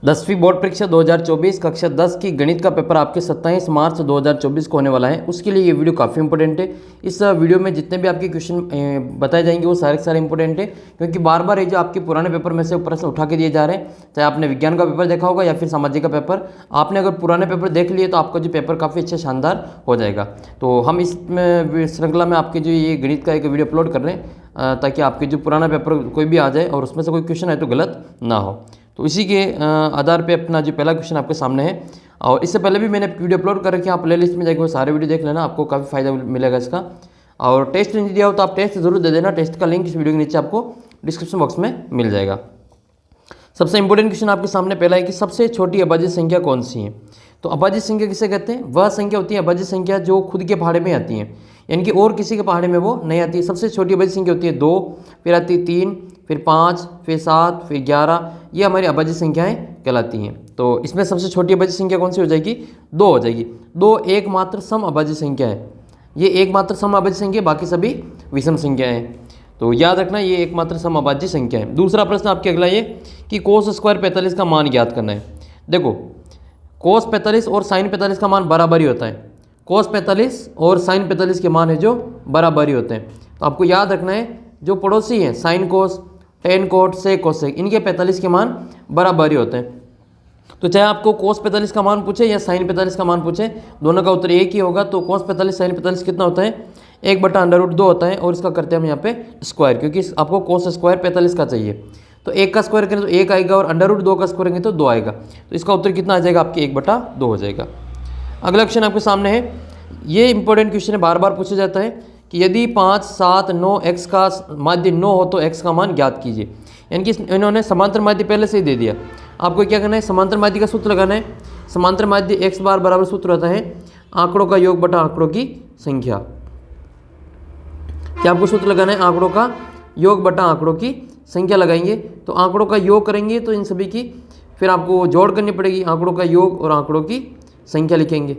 10वीं बोर्ड परीक्षा 2024 कक्षा 10 की गणित का पेपर आपके 27 मार्च 2024 को होने वाला है। उसके लिए ये वीडियो काफ़ी इंपॉर्टेंट है। इस वीडियो में जितने भी आपके क्वेश्चन बताए जाएंगे वो सारे के सारे इंपॉर्टेंट है, क्योंकि बार बार ये जो आपके पुराने पेपर में से प्रश्न उठा के दिए जा रहे हैं, चाहे आपने विज्ञान का पेपर देखा होगा या फिर सामाजिक का पेपर, आपने अगर पुराने पेपर देख लिए तो आपका जो पेपर काफ़ी अच्छा शानदार हो जाएगा। तो हम इस श्रृंखला में आपके जो ये गणित का एक वीडियो अपलोड कर रहे हैं ताकि आपके जो पुराना पेपर कोई भी आ जाए और उसमें से कोई क्वेश्चन है तो गलत ना हो। तो इसी के आधार पे अपना जो पहला क्वेश्चन आपके सामने है, और इससे पहले भी मैंने वीडियो अपलोड कर रखी है, आप प्ले लिस्ट में जाकर वो सारे वीडियो देख लेना, आपको काफ़ी फायदा मिलेगा इसका। और टेस्ट नहीं दिया हो तो आप टेस्ट जरूर दे देना, टेस्ट का लिंक इस वीडियो के नीचे आपको डिस्क्रिप्शन बॉक्स में मिल जाएगा। सबसे इंपॉर्टेंट क्वेश्चन आपके सामने पहला है कि सबसे छोटी अभाज्य संख्या कौन सी है। तो अभाज्य संख्या किसे कहते हैं? वह संख्या होती है अभाज्य संख्या जो खुद के पहाड़े में आती है, यानी कि और किसी के पहाड़े में वो नहीं आती है। सबसे छोटी अभाज्य संख्या होती है 2, फिर आती है 3, फिर 5, फिर 7, फिर 11। ये हमारी अभाज्य संख्याएं कहलाती हैं। तो इसमें सबसे छोटी अभाज्य संख्या कौन सी हो जाएगी? 2 हो जाएगी। 2 एकमात्र सम अभाज्य संख्या है। ये एकमात्र सम अभाज्य संख्या, बाकी सभी विषम संख्याएं हैं। तो याद रखना ये एकमात्र सम अभाज्य संख्या है। दूसरा प्रश्न आपके अगला ये कि कोस स्क्वायर 45 का मान ज्ञात करना है। देखो, कोस 45 और साइन 45 का मान बराबर ही होता है। कोस 45 और साइन 45 के मान है जो बराबर ही होते हैं। तो आपको याद रखना है जो पड़ोसी हैं sine cos, tan cot, sec cosec, इनके 45 के मान बराबर ही होते हैं। तो चाहे आपको कोस 45 का मान पूछे या साइन 45 का मान पूछे, दोनों का उत्तर एक ही होगा। तो कोस 45 साइन 45 कितना होता है? 1/√2 होता है, और इसका करते हैं हम यहाँ पे स्क्वायर, क्योंकि आपको कोस स्क्वायर 45 का चाहिए। तो 1 का स्क्वायर करें तो 1 आएगा, और √2 का स्क्वायर करेंगे तो 2 आएगा। तो इसका उत्तर कितना आ जाएगा? आपके 1/2 हो जाएगा। अगला क्वेश्चन आपके सामने है, ये इंपॉर्टेंट क्वेश्चन है, बार बार पूछा जाता है कि यदि 5, 7, 9 x का माध्य 9 हो तो x का मान ज्ञात कीजिए। यानी कि इन्होंने समांतर माध्य पहले से ही दे दिया। आपको क्या करना है? समांतर माध्य का सूत्र लगाना है। समांतर माध्य x बार बराबर सूत्र होता है आंकड़ों का योग बटा आंकड़ों की संख्या। क्या आपको सूत्र लगाना है? आंकड़ों का योग बटा आंकड़ों की संख्या लगाएंगे। तो आंकड़ों का योग करेंगे तो इन सभी की फिर आपको जोड़ करनी पड़ेगी। आंकड़ों का योग और आंकड़ों की संख्या लिखेंगे।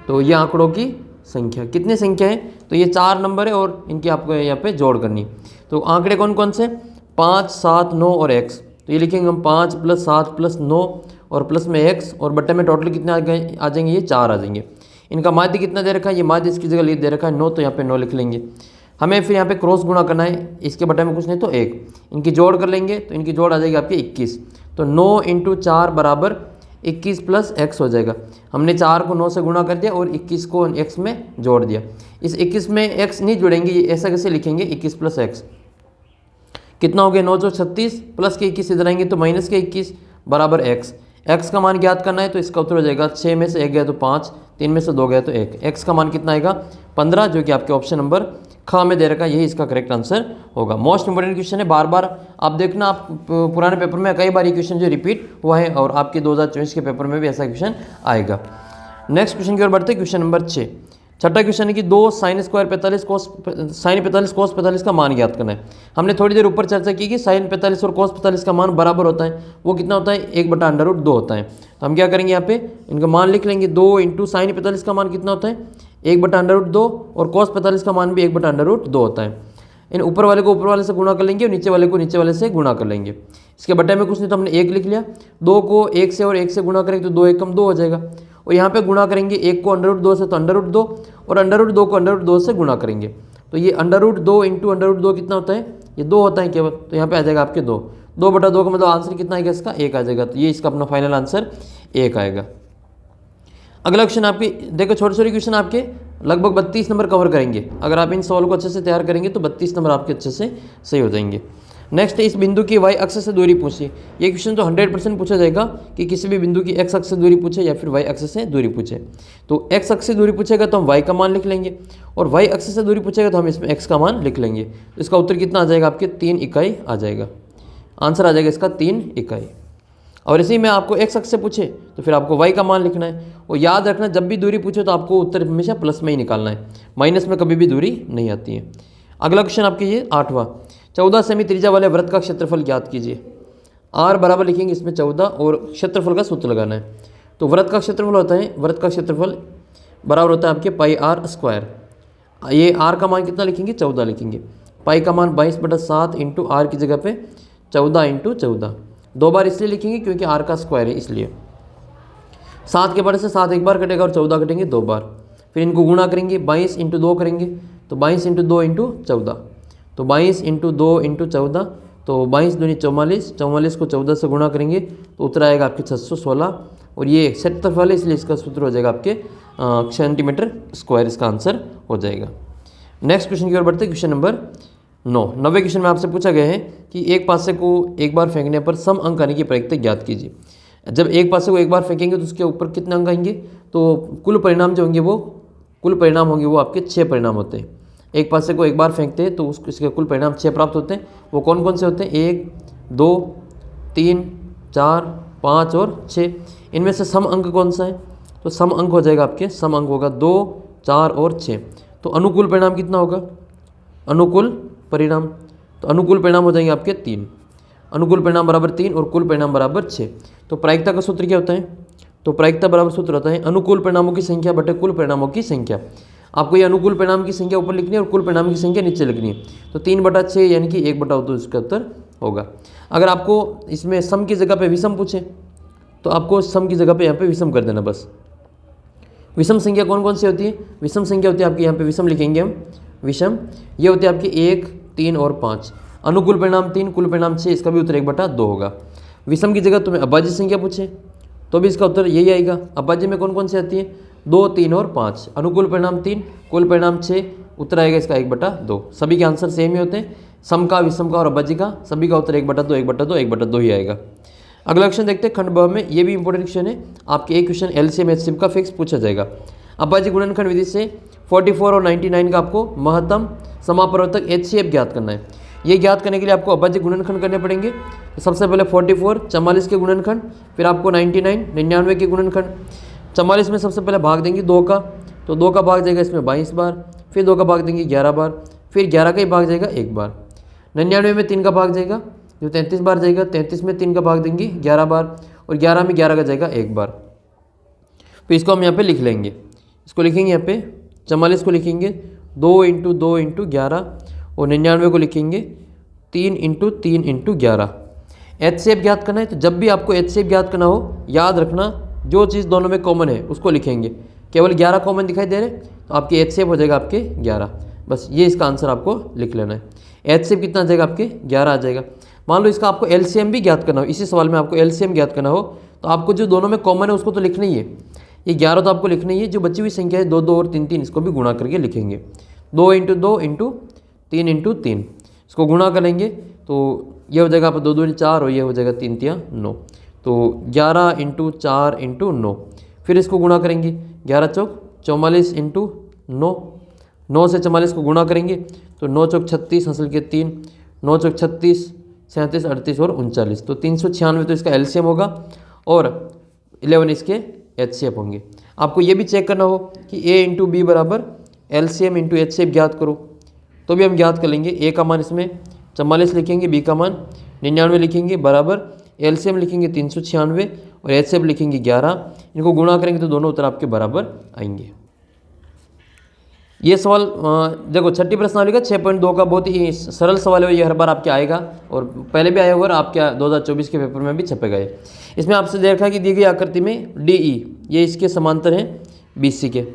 तो ये आंकड़ों की संख्या, कितनी संख्या है? तो ये 4 नंबर है और इनकी आपको यहाँ पे जोड़ करनी। तो आंकड़े कौन कौन से? 5, 7, 9 और x। तो ये लिखेंगे हम 5 + 7 + 9 और प्लस में x, और बट्टे में टोटल कितने आ जाएंगे? ये 4 आ जाएंगे। इनका माध्य कितना दे रखा है? ये माध्य इसकी जगह दे रखा है 9, तो यहाँ पे 9 लिख लेंगे। हमें फिर यहाँ पे क्रॉस गुणा करना है, इसके बट्टे में कुछ नहीं तो 1। इनकी जोड़ कर लेंगे तो इनकी जोड़ आ जाएगी आपकी 21। तो 9 × 4 = 21 + x हो जाएगा। हमने 4 को 9 से गुणा कर दिया और 21 को x में जोड़ दिया। इस 21 में x नहीं जुड़ेंगे, ये ऐसा कैसे लिखेंगे? 21 + x कितना हो गया? 9 × 36 प्लस के 21 इधर आएंगे तो माइनस के 21 बराबर x। x का मान ज्ञात करना है, तो इसका उत्तर हो जाएगा 6 में से 1 गया तो 5, 3 में से 2 गया तो 1। x का मान कितना आएगा? 15, जो कि आपके ऑप्शन नंबर ख में दे रखा है, यही इसका करेक्ट आंसर होगा। मोस्ट इंपोर्टेंट क्वेश्चन है, बार बार आप देखना, आप पुराने पेपर में कई बार ये क्वेश्चन जो रिपीट हुआ है, और आपके 2024 के पेपर में भी ऐसा क्वेश्चन आएगा। नेक्स्ट क्वेश्चन की ओर बढ़ते हैं, क्वेश्चन नंबर 6। छठा क्वेश्चन है कि 2 sin स्क्वायर 45 कोस साइन 45 कोस 45 का मान ज्ञात करना है। हमने थोड़ी देर ऊपर चर्चा की कि साइन 45 और कोस 45 का मान बराबर होता है। वो कितना होता है? 1/√2 होता है। तो हम क्या करेंगे? यहाँ पे इनका मान लिख लेंगे। 2 × साइन 45 का मान कितना होता है? 1/√2, और कोस 45 का मान भी 1/√2 होता है। इन ऊपर वाले को ऊपर वाले से गुणा कर लेंगे और नीचे वाले को नीचे वाले से गुणा कर लेंगे। इसके बट्टे में कुछ नहीं तो हमने 1 लिख लिया। 2 को 1 से और 1 से गुणा करेंगे तो 2 × 1 = 2 हो जाएगा। और यहाँ पे गुणा करेंगे 1 को √2 से तो √2, और √2 को √2 से गुणा करेंगे तो ये √2 × √2 कितना होता है? ये 2 होता है केवल। तो यहाँ पे आ जाएगा आपके 2। 2/2 का मतलब आंसर कितना आएगा? इसका 1 आ जाएगा। तो ये इसका अपना फाइनल आंसर 1 आएगा। अगला क्वेश्चन आपके देखो, छोटे छोटे क्वेश्चन आपके लगभग 32 नंबर कवर करेंगे। अगर आप इन सवाल को अच्छे से तैयार करेंगे तो 32 नंबर आपके अच्छे से सही हो जाएंगे। नेक्स्ट है, इस बिंदु की y अक्ष से दूरी पूछिए। ये क्वेश्चन तो 100% पूछा जाएगा कि किसी भी बिंदु की x अक्ष से दूरी पूछे या फिर y अक्ष से दूरी पूछे। तो x अक्ष से दूरी पूछेगा तो हम y का मान लिख लेंगे, और y अक्ष से दूरी पूछेगा तो हम इसमें x का मान लिख लेंगे। तो इसका उत्तर कितना आ जाएगा? आपके 3 इकाई आ जाएगा। आंसर आ जाएगा इसका 3 इकाई। और इसी में आपको x अक्ष से पूछे तो फिर आपको y का मान लिखना है। और याद रखना, जब भी दूरी पूछे तो आपको उत्तर हमेशा प्लस में ही निकालना है, माइनस में कभी भी दूरी नहीं आती है। अगला क्वेश्चन आपके ये 8वां, 14 सेमी त्रिज्या वाले वृत्त का क्षेत्रफल ज्ञात कीजिए। r बराबर लिखेंगे इसमें 14 और क्षेत्रफल का सूत्र लगाना है। तो वृत्त का क्षेत्रफल होता है, वृत्त का क्षेत्रफल बराबर होता है आपके πr²। ये r का मान कितना लिखेंगे? 14 लिखेंगे। पाई का मान 22/7 × r की जगह पे 14 × 14। 2 बार इसलिए लिखेंगे क्योंकि r का स्क्वायर है इसलिए। 7 के बड़े से 7 एक बार कटेगा और 14 कटेंगे 2 बार। फिर इनको गुणा करेंगे, 22 × 2 करेंगे तो 22 × 2 × 14, तो 22 × 2 × 14, तो 22 दूनी 44, 44 को 14 से गुणा करेंगे तो उत्तर आएगा आपके 616। और ये क्षेत्रफल वाले इसलिए इसका सूत्र हो जाएगा आपके सेंटीमीटर स्क्वायर, इसका आंसर हो जाएगा। नेक्स्ट क्वेश्चन की ओर बढ़ते हैं, क्वेश्चन नंबर 9। 9वें क्वेश्चन में आपसे पूछा गया है कि एक पासे को एक बार फेंकने पर सम अंक आने की प्रक्रिया ज्ञात कीजिए। जब एक पासे को एक बार फेंकेंगे तो उसके ऊपर कितने अंक आएंगे, तो कुल परिणाम जो होंगे वो आपके 6 परिणाम होते हैं। एक पासे को एक बार फेंकते हैं तो इसके कुल परिणाम 6 प्राप्त होते हैं। वो कौन कौन से होते हैं, 1, 2, 3, 4, 5 और 6। इनमें से सम अंक कौन सा है, तो सम अंक हो जाएगा आपके, सम अंक होगा 2, 4 और 6। तो अनुकूल परिणाम कितना होगा, अनुकूल परिणाम, तो अनुकूल परिणाम हो जाएंगे आपके 3। अनुकूल परिणाम बराबर 3 और कुल परिणाम बराबर 6। तो प्रायिकता का सूत्र क्या होता है, तो प्रायिकता बराबर सूत्र होता है अनुकूल परिणामों की संख्या बटे कुल परिणामों की संख्या। आपको ये अनुकूल परिणाम की संख्या ऊपर लिखनी है और कुल परिणाम की संख्या नीचे लिखनी है। तो 3/6 यानी कि 1/2 इसका उत्तर होगा। अगर आपको इसमें सम की जगह पे विषम पूछे तो आपको सम की जगह पे यहाँ पे विषम कर देना बस। विषम संख्या कौन कौन सी होती है, विषम संख्या होती है आपकी, यहाँ पे विषम लिखेंगे हम, विषम ये होती है आपकी 1, 3 और 5। अनुकूल परिणाम 3, कुल परिणाम 6, इसका भी उत्तर 1/2 होगा। विषम की जगह तुम्हें अभाज्य संख्या पूछे तो भी इसका उत्तर यही आएगा। अभाज्य में कौन कौन सी आती है, 2, 3 और 5। अनुकूल परिणाम 3, कुल परिणाम 6, उत्तर आएगा इसका 1/2। सभी के आंसर सेम ही होते हैं, सम का, विषम का और अभाज्य का, सभी का उत्तर 1/2, 1/2, 1/2 ही आएगा। अगला क्वेश्चन देखते हैं खंड ब में, ये भी इंपॉर्टेंट क्वेश्चन है। आपके एक क्वेश्चन एलसीएम एचसीएफ का फिक्स पूछा जाएगा। अभाज्य गुणनखंड विधि से 44 और 99 का आपको महत्तम समापवर्तक एचसीएफ ज्ञात करना है। ये ज्ञात करने के लिए आपको अभाज्य गुणनखंड करने पड़ेंगे। तो सबसे पहले 44 44 के गुणनखंड, फिर आपको 99 99 के गुणनखंड। 44 में सबसे पहले भाग देंगे 2 का, तो 2 का भाग जाएगा इसमें 22 बार, फिर 2 का भाग देंगे 11 बार, फिर 11 का ही भाग जाएगा 1 बार। 99 में 3 का भाग जाएगा जो 33 बार जाएगा, 33 में 3 का भाग देंगे 11 बार, और 11 में 11 का जाएगा 1 बार। तो इसको हम यहाँ पे लिख लेंगे, इसको लिखेंगे यहाँ पे 44 को लिखेंगे 2 × 2 × 11 और 99 को लिखेंगे 3 × 3 × 11। एचसीएफ ज्ञात करना है, तो जब भी आपको एचसीएफ ज्ञात करना हो याद रखना जो चीज़ दोनों में कॉमन है उसको लिखेंगे। केवल 11 कॉमन दिखाई दे रहे तो आपके एचसीएफ हो जाएगा आपके 11, बस ये इसका आंसर आपको लिख लेना है। एचसीएफ कितना आ जाएगा आपके 11 आ जाएगा। मान लो इसका आपको एलसीएम भी ज्ञात करना हो, इसी सवाल में आपको एलसीएम ज्ञात करना हो तो आपको जो दोनों में कॉमन है उसको तो लिखना ही है। ये 11 तो आपको लिखना ही है, जो बची हुई संख्या है 2 2 और 3 3 इसको भी गुणा करके लिखेंगे। 2 × 2 × 3 × 3 इसको गुणा करेंगे तो ये हो जाएगा आप 2 2 4 और ये हो जाएगा 3 3 9। तो 11 × 4 × 9, फिर इसको गुणा करेंगे 11 चौक 44 × 9, 9 से 44 को गुणा करेंगे तो 9 चौक 36 हंसल के 3, 9 चौक 36, 37, 38 और 39, तो 396 तो इसका एलसीएम होगा और 11 इसके एचसीएफ होंगे। आपको ये भी चेक करना हो कि a × b बराबर एलसीएम × एचसीएफ ज्ञात करो तो भी हम ज्ञात कर लेंगे। a का मान इसमें 44 लिखेंगे, b का मान 99 लिखेंगे, बराबर एलसीएम लिखेंगे 396 और एचसीएफ लिखेंगे 11। इनको गुणा करेंगे तो दोनों उत्तर आपके बराबर आएंगे। ये सवाल देखो छठी प्रश्नावली का 6.2 का बहुत ही सरल सवाल है, ये हर बार आपके आएगा और पहले भी आया हुआ और आपके 2024 के पेपर में भी छपे गए। इसमें आपसे देखा कि दी गई आकृति में DE ये इसके समांतर हैं BC के,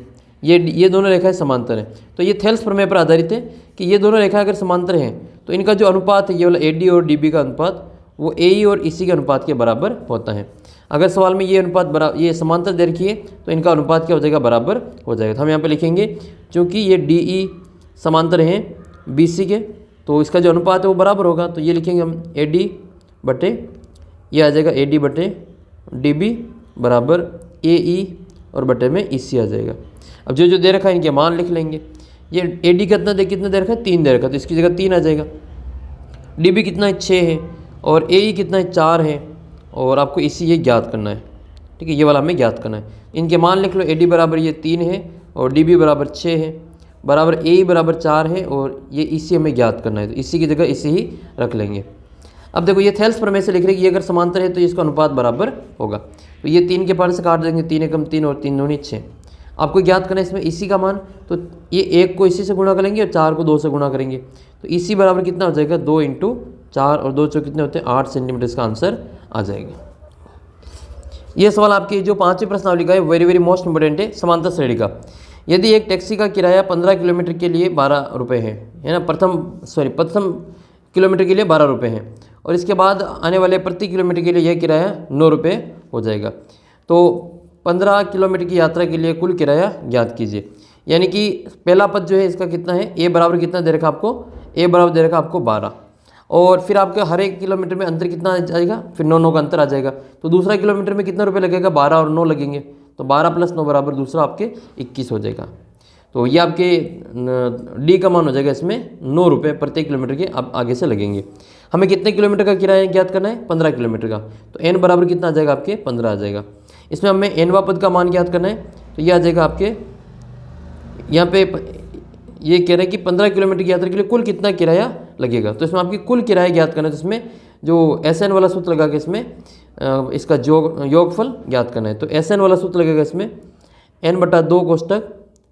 ये दोनों रेखाएं समांतर हैं। तो ये थेल्स प्रमेय पर आधारित है कि ये दोनों रेखाएं अगर समांतर हैं तो इनका जो अनुपात है ये वाला AD और DB का अनुपात वो AE और EC के अनुपात के बराबर होता है। अगर सवाल में ये अनुपात ये समांतर दे रखी है तो इनका अनुपात क्या हो जाएगा, बराबर हो जाएगा। तो हम यहाँ पे लिखेंगे क्योंकि ये DE समांतर हैं BC के तो इसका जो अनुपात है वो बराबर होगा। तो ये लिखेंगे हम AD बटे ये आ जाएगा AD बटे DB बराबर AE और बटे में EC आ जाएगा। अब जो दे रखा है इनके मान लिख लेंगे। ये AD कितना दे रखा है 3 दे रखा है तो इसकी जगह 3 आ जाएगा। DB कितना है 6 है और AE कितना है 4 है और आपको EC ये ज्ञात करना है, ठीक है, ये वाला हमें ज्ञात करना है। इनके मान लिख लो, AD बराबर ये 3 है और DB बराबर 6 है, बराबर AE बराबर 4 है और ये EC हमें ज्ञात करना है तो EC की जगह EC ही रख लेंगे। अब देखो ये थेल्स प्रमेय से लिख रहे हैं कि ये अगर समांतर है तो इसका अनुपात बराबर होगा। तो ये 3 के पार से काट देंगे, 3 एकम 3 और 3 दूनी 6। आपको ज्ञात करना है इसमें EC का मान, तो ये 1 को इसी से गुणा करेंगे और 4 को 2 से गुणा करेंगे तो EC बराबर कितना हो जाएगा 2 × 4 और 2 चौक कितने होते हैं 8 सेंटीमीटर इसका आंसर आ जाएगा। ये सवाल आपकी जो 5वीं प्रश्नावली का है, वेरी वेरी मोस्ट इंपोर्टेंट है, समांतर श्रेणी का। यदि एक टैक्सी का किराया 15 किलोमीटर के लिए 12 रुपये है ना, प्रथम किलोमीटर के लिए 12 रुपये है, और इसके बाद आने वाले प्रति किलोमीटर के लिए यह किराया 9 रुपये हो जाएगा। तो 15 किलोमीटर की यात्रा के लिए कुल किराया ज्ञात कीजिए। यानी कि पहला पद जो है इसका कितना है, ए बराबर कितना दे रखा आपको, ए बराबर दे रखा आपको 12, और फिर आपके हर एक किलोमीटर में अंतर कितना आ जाएगा, फिर 9 का अंतर आ जाएगा। तो दूसरा किलोमीटर में कितना रुपये लगेगा, 12 और 9 लगेंगे, तो 12 + 9 बराबर दूसरा आपके 21 हो जाएगा। तो ये आपके डी का मान हो जाएगा, इसमें 9 रुपये प्रत्येक किलोमीटर के अब आगे से लगेंगे। हमें कितने किलोमीटर का किराया ज्ञात करना है, 15 किलोमीटर का, तो एन बराबर कितना आ जाएगा आपके 15 आ जाएगा। इसमें हमें एनवा पद का मान ज्ञात करना है, तो ये आ जाएगा आपके यहाँ पे ये कह रहे हैं कि 15 किलोमीटर की यात्रा के लिए कुल कितना किराया लगेगा। तो इसमें आपकी कुल किराया ज्ञात करना है, तो इसमें जो SN वाला सूत्र लगा के इसमें इसका योगफल ज्ञात करना है। तो SN वाला सूत्र लगेगा इसमें n/2 कोष्टक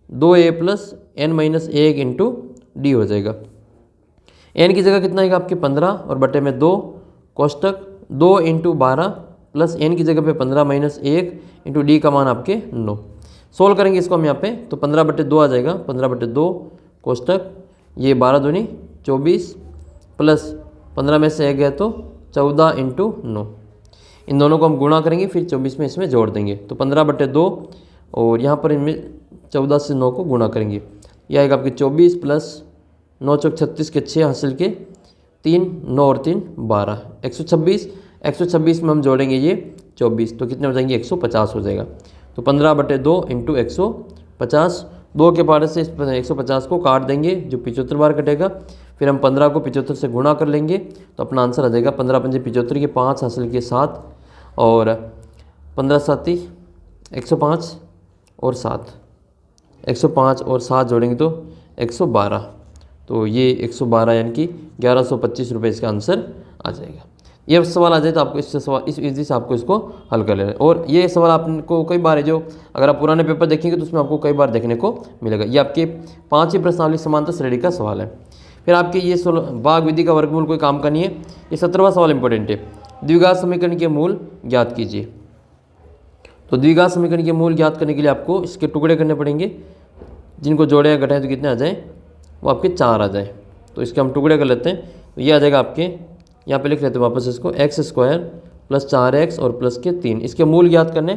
2a + n-1 into D हो जाएगा। n की जगह कितना आएगा आपके 15 और बटे में 2 कोष्टक 2 × 12 प्लस n की जगह पे 15 - 1 इंटू डी का मान आपके 9। सोल्व करेंगे इसको हम यहाँ पे, तो 15/2 आ जाएगा, 15/2 कोष्टक ये 12 दूनी 24 प्लस 15 में से 1 गया तो 14 × 9। इन दोनों को हम गुणा करेंगे, फिर 24 में इसमें जोड़ देंगे, तो 15/2 और यहाँ पर इनमें 14 से 9 को गुणा करेंगे, यह आएगा आपके 24 प्लस 9 × 36 के 6 हासिल के 3, 9 और 3 12, 126 में हम जोड़ेंगे ये 24, तो कितने हो जाएंगे 150 हो जाएगा। तो 15/2 × 150, 2 के पारे से इस 150 को काट देंगे, जो 75 बार कटेगा, फिर हम 15 को 75 से गुणा कर लेंगे, तो अपना आंसर आ जाएगा 15 × 5 = 75 के 5 हासिल के 7 और 15 × 7 = 105 और 7, 105 और 7 जोड़ेंगे तो 112, तो ये 112 यानी कि 1125 रुपये इसका आंसर आ जाएगा। ये सवाल आ जाए तो आपको इससे सवाल इस इजी से आपको इसको हल कर लेना है। और ये सवाल आपको कई बार है, जो अगर आप पुराने पेपर देखेंगे तो उसमें आपको कई बार देखने को मिलेगा। ये आपके 5वीं प्रश्नावली समांतर श्रेणी का सवाल है। फिर आपके ये भाग विधि का वर्गमूल कोई काम का नहीं है। ये 17वां सवाल इंपॉर्टेंट है, द्विघात समीकरण के मूल ज्ञात कीजिए। तो द्विघात समीकरण के मूल ज्ञात करने के लिए आपको इसके टुकड़े करने पड़ेंगे, जिनको जोड़े या घटाएं तो कितने आ जाए, वो आपके 4 आ जाए। तो इसके हम टुकड़े कर लेते हैं, तो ये आ जाएगा आपके, यहाँ पे लिख लेते हैं वापस इसको, x² + 4x और प्लस के 3। इसके मूल ज्ञात करने,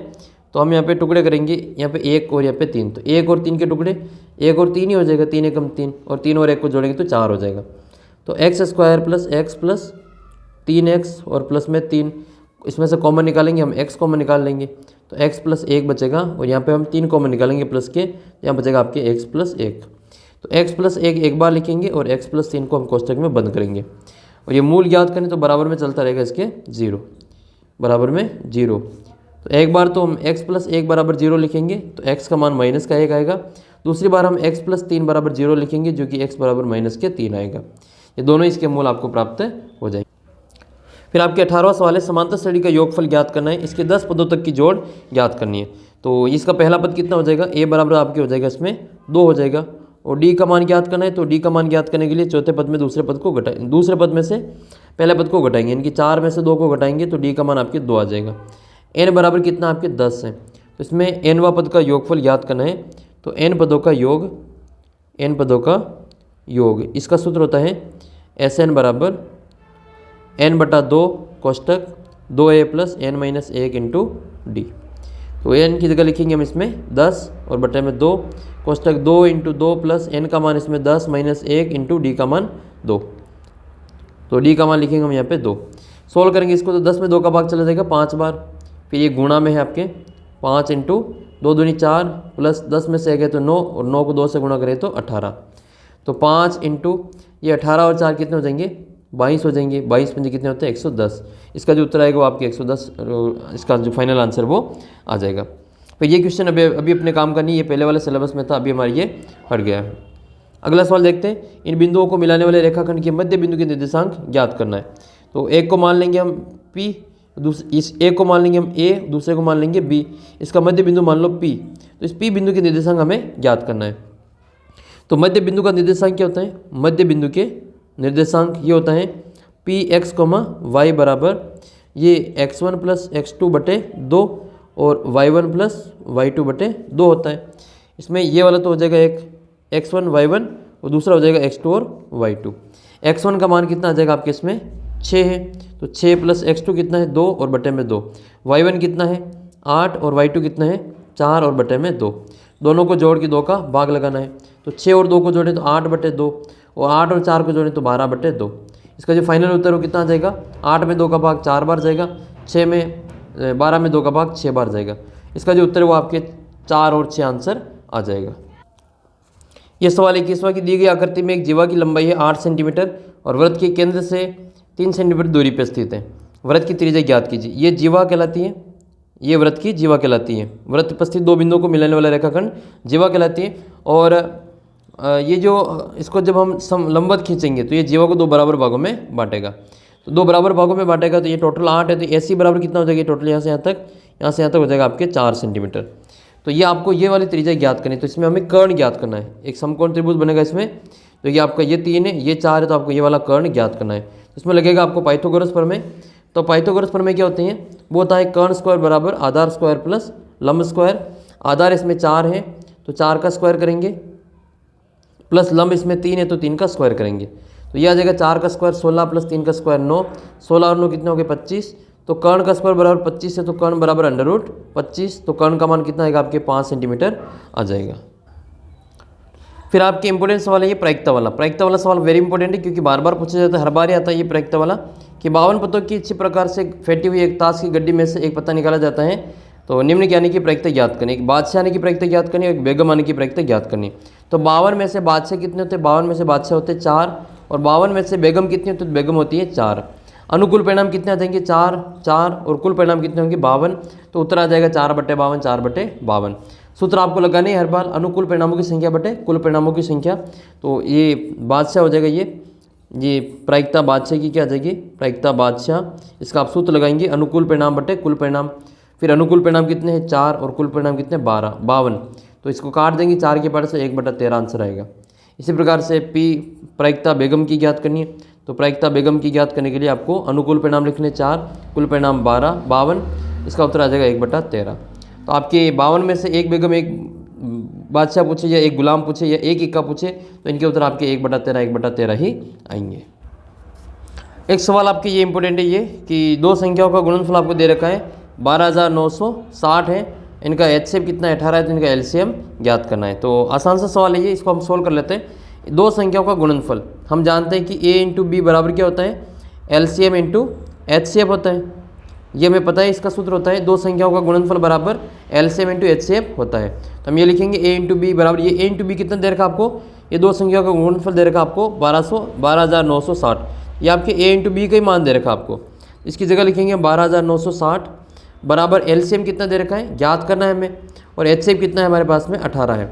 तो हम यहाँ पे टुकड़े करेंगे, यहाँ पे 1 और यहाँ पे 3, तो 1 और 3 के टुकड़े 1 और 3 ही हो जाएगा, 3 × 3 और 3 और 1 को जोड़ेंगे तो 4 हो जाएगा। तो x² + x + 3x और प्लस में 3, इसमें से कॉमन निकालेंगे हम, x कॉमन निकाल लेंगे, तो x + 1 बचेगा, और यहाँ पे हम 3 कॉमन निकालेंगे प्लस के, यहाँ बचेगा आपके x + 1। तो x + 1 एक बार लिखेंगे और x + 3 को हम कोष्टक में बंद करेंगे, और ये मूल ज्ञात करें तो बराबर में चलता रहेगा इसके 0, बराबर में 0। तो एक बार तो हम x + 1 = 0 लिखेंगे, तो x का मान -1 आएगा। दूसरी बार हम x + 3 = 0 लिखेंगे, जो कि x = -3 आएगा। ये दोनों इसके मूल आपको प्राप्त हो जाएंगे। फिर आपके 18वां सवाल है, समांतर श्रेणी का योगफल ज्ञात करना है, इसके 10 पदों तक की जोड़ ज्ञात करनी है। तो इसका पहला पद कितना हो जाएगा, a बराबर आपके हो जाएगा इसमें 2 हो जाएगा, और d का मान ज्ञात करना है, तो d का मान ज्ञात करने के लिए चौथे पद में दूसरे पद को घटाएंगे, दूसरे पद में से पहले पद को घटाएंगे, इनकी 4 में से 2 को घटाएंगे तो d का मान आपके 2 आ जाएगा। n बराबर कितना आपके 10 है, तो इसमें nवा पद का योगफल ज्ञात करना है, तो n पदों का योग, इसका सूत्र होता है SN = n/2 कोष्टक 2a + n-1 into D. तो n की जगह लिखेंगे हम इसमें 10 और बटे में 2 कोष्टक 2 × 2 प्लस n का मान इसमें 10 - 1 इंटू डी का मान 2। तो डी का मान लिखेंगे हम यहाँ पे 2। सोल्व करेंगे इसको, तो 10 में 2 का भाग चला जाएगा 5 बार, फिर ये गुणा में है आपके 5 × 2 दूनी 4 प्लस 10 में से 1 है तो 9, और 9 को 2 से गुणा करें तो 18। तो 5 × ये 18 और 4 कितने हो जाएंगे, 22 हो जाएंगे। 22 पंजे कितने होते हैं, 110। इसका जो उत्तर आएगा वो आपके 110, इसका जो फाइनल आंसर वो आ जाएगा। तो ये क्वेश्चन अभी अपने काम का नहीं, ये पहले वाले सिलेबस में था, अभी हमारे ये हट गया है। अगला सवाल देखते हैं, इन बिंदुओं को मिलाने वाले रेखाखंड के मध्य बिंदु के निर्देशांक ज्ञात करना है। तो एक को मान लेंगे हम P, इस एक को मान लेंगे हम A, दूसरे को मान लेंगे B, इसका मध्य बिंदु मान लो P। तो इस P बिंदु के निर्देशांक हमें ज्ञात करना है। तो मध्य बिंदु का निर्देशांक क्या होता है, मध्य बिंदु के निर्देशांक ये होता है Px, y बराबर, ये x1 प्लस x2 बटे 2 और y1 प्लस y2 बटे 2 होता है। इसमें ये वाला तो हो जाएगा एक x1 y1 और दूसरा हो जाएगा x2 और y2। x1 का मान कितना आ जाएगा आपके इसमें 6 है, तो 6 प्लस x2 कितना है 2 और बटे में 2। y1 कितना है 8 और y2 कितना है 4 और बटे में 2। दोनों को जोड़ के 2 का भाग लगाना है, तो 6 और 2 को जोड़े तो 8 बटे 2 और 8 और 4 को जोड़े तो 12 बटे 2। इसका जो फाइनल उत्तर वो कितना आ जाएगा, 8 में 2 का भाग 4 बार जाएगा, 12 में 2 का भाग 6 बार जाएगा। इसका जो उत्तर है वो आपके 4 और 6 आंसर आ जाएगा। ये सवाल 21वां की दी गई आकृति में एक जीवा की लंबाई है 8 सेंटीमीटर और वृत्त के केंद्र से 3 सेंटीमीटर दूरी पर स्थित है। वृत्त की त्रिज्या ज्ञात कीजिए। ये जीवा कहलाती है, ये वृत्त की जीवा कहलाती है। वृत्त पर स्थित 2 बिंदुओं को मिलाने वाला रेखाखंड जीवा कहलाती है। और ये जो इसको जब हम लंबवत खींचेंगे तो ये जीवा को 2 बराबर भागों में बांटेगा। तो 2 बराबर भागों में बांटेगा तो ये टोटल 8 है, तो ऐसी बराबर कितना हो जाएगा टोटल यहाँ से यहाँ तक हो जाएगा आपके 4 सेंटीमीटर। तो ये आपको ये वाली त्रिज्या ज्ञात करनी है। तो इसमें हमें कर्ण ज्ञात करना है। एक समकोण त्रिभुज बनेगा इसमें, तो ये आपका ये 3 है, ये 4 है, तो आपको ये वाला कर्ण ज्ञात करना है। इसमें लगेगा आपको पाइथागोरस प्रमेय। तो पाइथागोरस प्रमेय क्या होते हैं, वो होता है कर्ण स्क्वायर बराबर आधार स्क्वायर प्लस लंब स्क्वायर। आधार इसमें 4 है तो 4 का स्क्वायर करेंगे, प्लस लंब इसमें 3 है तो 3 का स्क्वायर करेंगे। तो ये आ जाएगा 4 का स्क्वायर 16 प्लस 3 का स्क्वायर 9, 16 और 9 कितने हो गए 25। तो कर्ण का स्क्वायर बराबर 25 है, तो कर्ण बराबर अंडर रूट 25। तो कर्ण का मान कितना आएगा आपके 5 सेंटीमीटर आ जाएगा। फिर आपके इंपॉर्टेंट सवाल है ये प्रायिकता वाला। प्रायिकता वाला सवाल वेरी इंपॉर्टेंट है क्योंकि बार बार पूछा जाता है, हर बार ही आता है ये प्रायिकता वाला कि 52 पत्तों की अच्छी प्रकार से फेंटी हुई एक ताश की गड्डी में से एक पत्ता निकाला जाता है। तो निम्न के आने की प्रायिकता ज्ञात करनी, एक बादशाह आने की प्रायिकता ज्ञात करनी, एक बेगम आने की प्रायिकता ज्ञात करनी। तो 52 में से बादशाह कितने होते हैं, 52 में से बादशाह होते हैं 4 और 52 में से बेगम कितनी होती है, तो बेगम होती है 4। अनुकूल परिणाम कितने आ जाएंगे 4 4 और कुल परिणाम कितने होंगे 52। तो उत्तर आ जाएगा 4/52 4/52। सूत्र आपको लगाने है हर बार अनुकूल परिणामों की संख्या बटे कुल परिणामों की संख्या। तो ये बादशाह हो जाएगा, ये प्रायिकता बादशाह की क्या आ जाएगी, प्रायिकता बादशाह। इसका आप सूत्र लगाएंगे अनुकूल परिणाम बटे कुल परिणाम। फिर अनुकूल परिणाम कितने हैं 4 और कुल परिणाम कितने 52। तो इसको काट देंगे 4 के पार्ट से 1/13 आंसर आएगा। इसी प्रकार से पी प्रायिकता बेगम की ज्ञात करनी है। तो प्रायिकता बेगम की ज्ञात करने के लिए आपको अनुकूल परिणाम लिखने 4, कुल परिणाम 52। इसका उत्तर आ जाएगा 1/13। तो आपके 52 में से एक बेगम एक बादशाह पूछे या एक गुलाम पूछे या एक इक्का पूछे तो इनके उत्तर आपके 1/13 ही आएंगे। एक सवाल आपके ये इंपॉर्टेंट है ये कि 2 संख्याओं का गुणनफल आपको दे रखा है 12,960 है, इनका एचसीएफ कितना है 18 है, तो इनका एलसीएम ज्ञात करना है। तो आसान सा सवाल है ये, इसको हम सोल्व कर लेते हैं। 2 संख्याओं का गुणनफल हम जानते हैं कि a इंटू बी बराबर क्या होता है, एलसीएम इंटू एचसीएफ होता है। ये हमें पता है, इसका सूत्र होता है 2 संख्याओं का गुणनफल बराबर एलसीएम इंटू एचसीएफ होता है। तो हम ये लिखेंगे a इंटू बी बराबर, ये a इंटू बी कितना दे रखा आपको, ये 2 संख्याओं का गुणनफल दे रखा आपको 12,960। ये आपके a इंटू बी का ही मान दे रखा आपको, इसकी जगह लिखेंगे 12,960 बराबर एलसीएम कितना दे रखा है ज्ञात करना है हमें, और एचसीएफ कितना है हमारे पास में 18 है।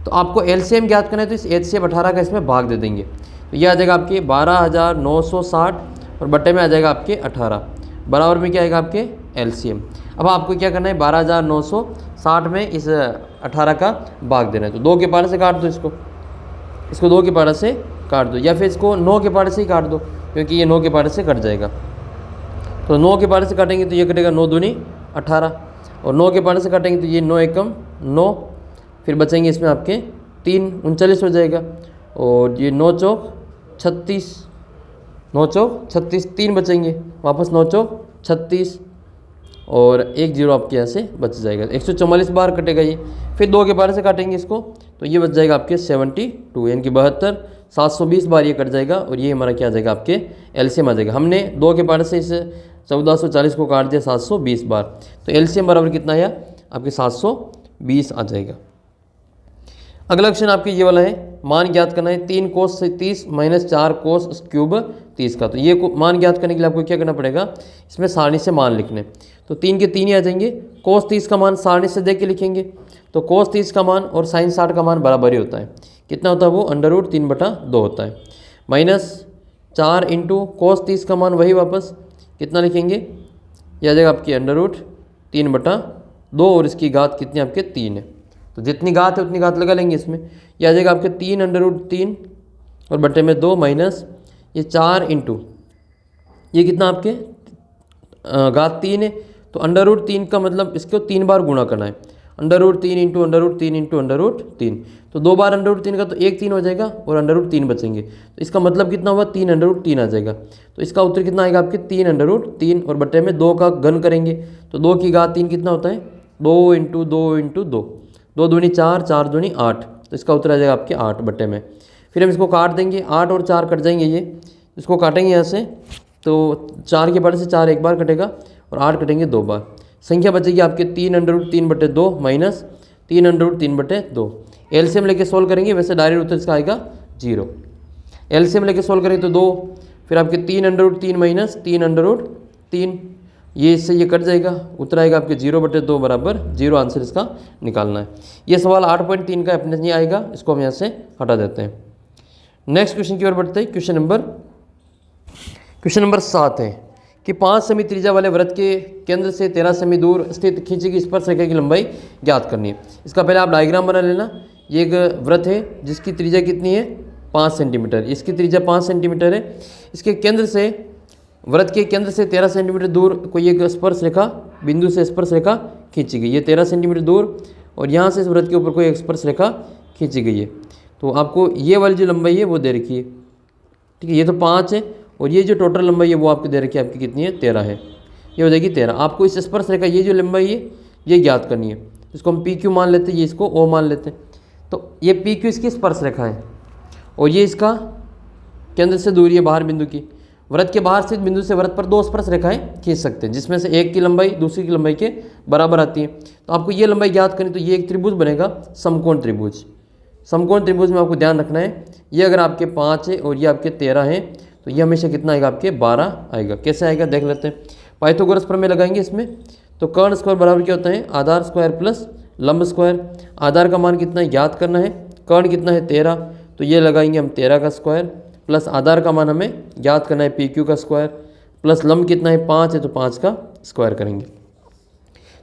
तो आपको एलसीएम ज्ञात करना है तो इस एचसीएफ 18 का इसमें भाग दे देंगे। तो ये आ जाएगा आपके 12,960 और बट्टे में आ जाएगा आपके 18 बराबर में क्या आएगा आपके एलसीएम। अब आपको क्या करना है 12,960 में इस 18 का भाग देना है। तो 2 के पारे से काट दो, इसको 2 के पारे से काट दो, या फिर इसको 9 के पारे से ही काट दो क्योंकि ये 9 के पारे से कट जाएगा। तो 9 के पारे से काटेंगे तो ये कटेगा 9 दूनी 18 और 9 के पारे से काटेंगे तो ये 9 एकम 9, फिर बचेंगे इसमें आपके 3 39 हो जाएगा, और ये 9 चौक 36, 9 चौक 36 3 बचेंगे, वापस 9 चौक 36 और 1 0 आपके यहाँ से बच जाएगा। 144 बार कटेगा ये। फिर 2 के पारे से काटेंगे इसको तो ये बच जाएगा आपके 72 यानी कि 72, 720 बार ये कट जाएगा और ये हमारा क्या आ जाएगा आपके एलसीएम आ जाएगा। हमने 2 के पारे से इस 1440 को काट दिया 720 बार, तो एलसीएम बराबर कितना आया आपके 720 आ जाएगा। अगला क्वेश्चन आपके ये वाला है, मान ज्ञात करना है 3 कोस 30 माइनस 4 कोस क्यूब 30 का। तो ये मान ज्ञात करने के लिए आपको क्या करना पड़ेगा, इसमें सारणी से मान लिखने। तो 3 के 3 ही आ जाएंगे। कोस 30 का मान सारणी से देख के लिखेंगे, तो कोस 30 का मान और साइन 60 का मान बराबर ही होता है। कितना होता है वो √3/2 होता है। माइनस 4 इंटू कोस 30 का मान वही वापस कितना लिखेंगे, ये आ जाएगा आपकी √3/2 और इसकी घात कितनी आपके 3 है। तो जितनी घात है उतनी घात लगा लेंगे इसमें। ये आ जाएगा आपके 3 √3 और बटे में 2 माइनस ये 4 इंटू ये कितना आपके घात 3 है, तो √3 का मतलब इसको 3 बार गुणा करना है। √3 इंटू √3 इंटू √3, तो 2 बार √3 का तो 1 3 हो जाएगा और √3 बचेंगे। तो इसका मतलब कितना हुआ, 3 √3 आ जाएगा। तो इसका उत्तर कितना आएगा आपके 3 √3 और बटे में 2 का घन करेंगे तो 2 की घात 3 कितना होता है, 2 इंटू 2 इंटू 2, 2 दूनी 4, 4 दूनी 8, तो इसका उत्तर आ जाएगा आपके 8 बटे में। फिर हम इसको काट देंगे, 8 और 4 कट जाएंगे, ये इसको काटेंगे यहाँ से, तो 4 के बड़े से 4 एक बार कटेगा और 8 कटेंगे 2 बार। संख्या बचेगी आपके 3 √3 बटे 2 माइनस 3 √3 बटे 2। एलसीएम लेके सोल्व करेंगे, वैसे डायरेक्ट उत्तर इसका आएगा 0। एलसीएम लेके सोल्व करेंगे तो 2, फिर आपके 3 √3 माइनस 3 √3, ये इससे ये कट जाएगा, उत्तर आएगा आपके 0 बटे 2 बराबर 0। आंसर इसका निकालना है। ये सवाल 8.3 का अपने नहीं आएगा, इसको हम यहाँ से हटा देते हैं। नेक्स्ट क्वेश्चन की ओर बढ़ते हैं। क्वेश्चन नंबर 7 है कि 5 सेमी त्रिज्या वाले वृत्त के केंद्र से 13 सेमी दूर स्थित खींची गई स्पर्श रेखा की लंबाई ज्ञात करनी है। इसका पहले आप डायग्राम बना लेना। ये एक वृत्त है जिसकी त्रिज्या कितनी है, 5 सेंटीमीटर। इसकी त्रिज्या 5 सेंटीमीटर है। इसके केंद्र से, वृत्त के केंद्र से 13 सेंटीमीटर दूर कोई एक स्पर्श रेखा, बिंदु से स्पर्श रेखा खींची गई। ये 13 सेंटीमीटर दूर और यहाँ से इस वृत्त के ऊपर कोई एक स्पर्श रेखा खींची गई है। तो आपको ये वाली जो लंबाई है वो दे रखी है, ठीक है। ये तो 5 है और ये जो टोटल लंबाई है वो आपको दे रखी है, आपकी कितनी है, 13 है। ये हो जाएगी 13। आपको इस स्पर्श रेखा ये जो लंबाई है ये ज्ञात करनी है। इसको हम PQ मान लेते हैं, ये इसको O मान लेते हैं। तो ये PQ इसकी स्पर्श रेखा है और ये इसका केंद्र से दूरी है बाहर बिंदु की। वृत्त के बाहर स्थित बिंदु से वृत्त पर 2 स्पर्श रेखाएं खींच सकते हैं, जिसमें से एक की लंबाई दूसरी की लंबाई के बराबर आती है। तो आपको ये लंबाई ज्ञात करनी, तो ये एक त्रिभुज बनेगा, समकोण त्रिभुज। समकोण त्रिभुज में आपको ध्यान रखना है, ये अगर आपके 5 है और ये आपके 13 है तो ये हमेशा कितना आएगा, आपके 12 आएगा। कैसे आएगा देख लेते हैं। पाइथागोरस प्रमेय लगाएंगे इसमें। तो कर्ण स्क्वायर बराबर क्या होता है, आधार स्क्वायर प्लस लंब स्क्वायर। आधार का मान कितना है ज्ञात करना है, कर्ण कितना है 13, तो ये लगाएंगे हम 13 का स्क्वायर, प्लस आधार का मान हमें ज्ञात करना है PQ का स्क्वायर, प्लस लंब कितना है 5 है तो 5 का स्क्वायर करेंगे।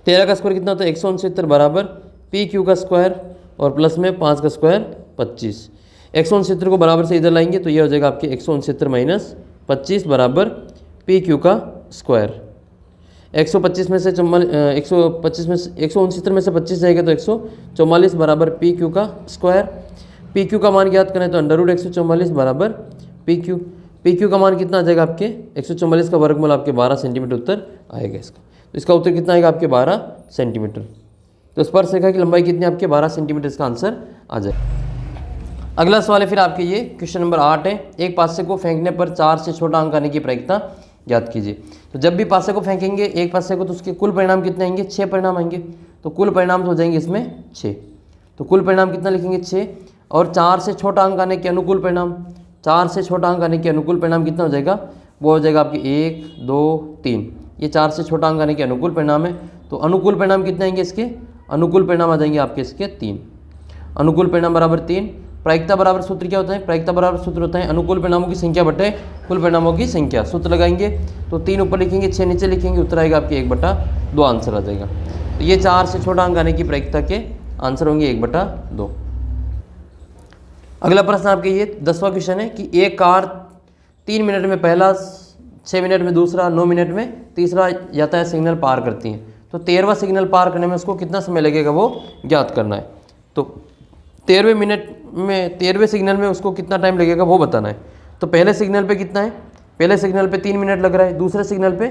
13 का स्क्वायर कितना होता है 169 बराबर PQ का स्क्वायर और प्लस में 5 का स्क्वायर 25। 169 को बराबर से इधर लाएंगे तो ये हो जाएगा आपके 169 माइनस 25 बराबर PQ का स्क्वायर। 125 में से 125 में से 169 में से 25 जाएगा तो 144 बराबर PQ का स्क्वायर। PQ का मान ज्ञात करें तो √144 बराबर PQ। PQ का मान कितना आ जाएगा आपके 144 का वर्गमूल आपके 12 सेंटीमीटर उत्तर आएगा इसका। तो इसका उत्तर कितना आएगा आपके 12 सेंटीमीटर। तो स्पर्श रेखा की लंबाई कितनी आपके 12 सेंटीमीटर, इसका आंसर आ जाए। अगला सवाल है फिर आपके ये क्वेश्चन नंबर 8 है। एक पासे को फेंकने पर 4 से छोटा अंक आने की प्रायिकता ज्ञात कीजिए। तो जब भी पासे को फेंकेंगे एक पासे को तो उसके कुल परिणाम कितने आएंगे, 6 परिणाम आएंगे। तो कुल परिणाम हो जाएंगे इसमें 6। तो कुल परिणाम कितना लिखेंगे 6, और 4 से छोटा अंक आने के अनुकूल परिणाम, 4 से छोटा अंक आने के अनुकूल परिणाम कितना हो जाएगा, वो हो जाएगा आपके 1 2 3। ये 4 से छोटा अंक आने के अनुकूल परिणाम है। तो अनुकूल परिणाम कितने आएंगे इसके, अनुकूल परिणाम आ जाएंगे आपके इसके 3। अनुकूल परिणाम बराबर 3। प्रायिकता बराबर सूत्र क्या होता है, प्रायिकता बराबर सूत्र होता है अनुकूल परिणामों की संख्या बटे कुल परिणामों की संख्या। सूत्र लगाएंगे तो 3 ऊपर लिखेंगे 6 नीचे लिखेंगे, उत्तर आएगा आपके 1/2 आंसर आ जाएगा। तो ये 4 से छोटा अंक आने की प्रायिकता के आंसर होंगे 1/2। अगला प्रश्न आपके ये 10वां क्वेश्चन है कि एक कार 3 मिनट में पहला, 6 मिनट में दूसरा, 9 मिनट में तीसरा यातायात सिग्नल पार करती है। तो 13वां सिग्नल पार करने में उसको कितना समय लगेगा वो ज्ञात करना है। तो 13वें सिग्नल में उसको कितना टाइम लगेगा वो बताना है। तो पहले सिग्नल पे कितना है, पहले सिग्नल पे 3 मिनट लग रहा है, दूसरे सिग्नल पे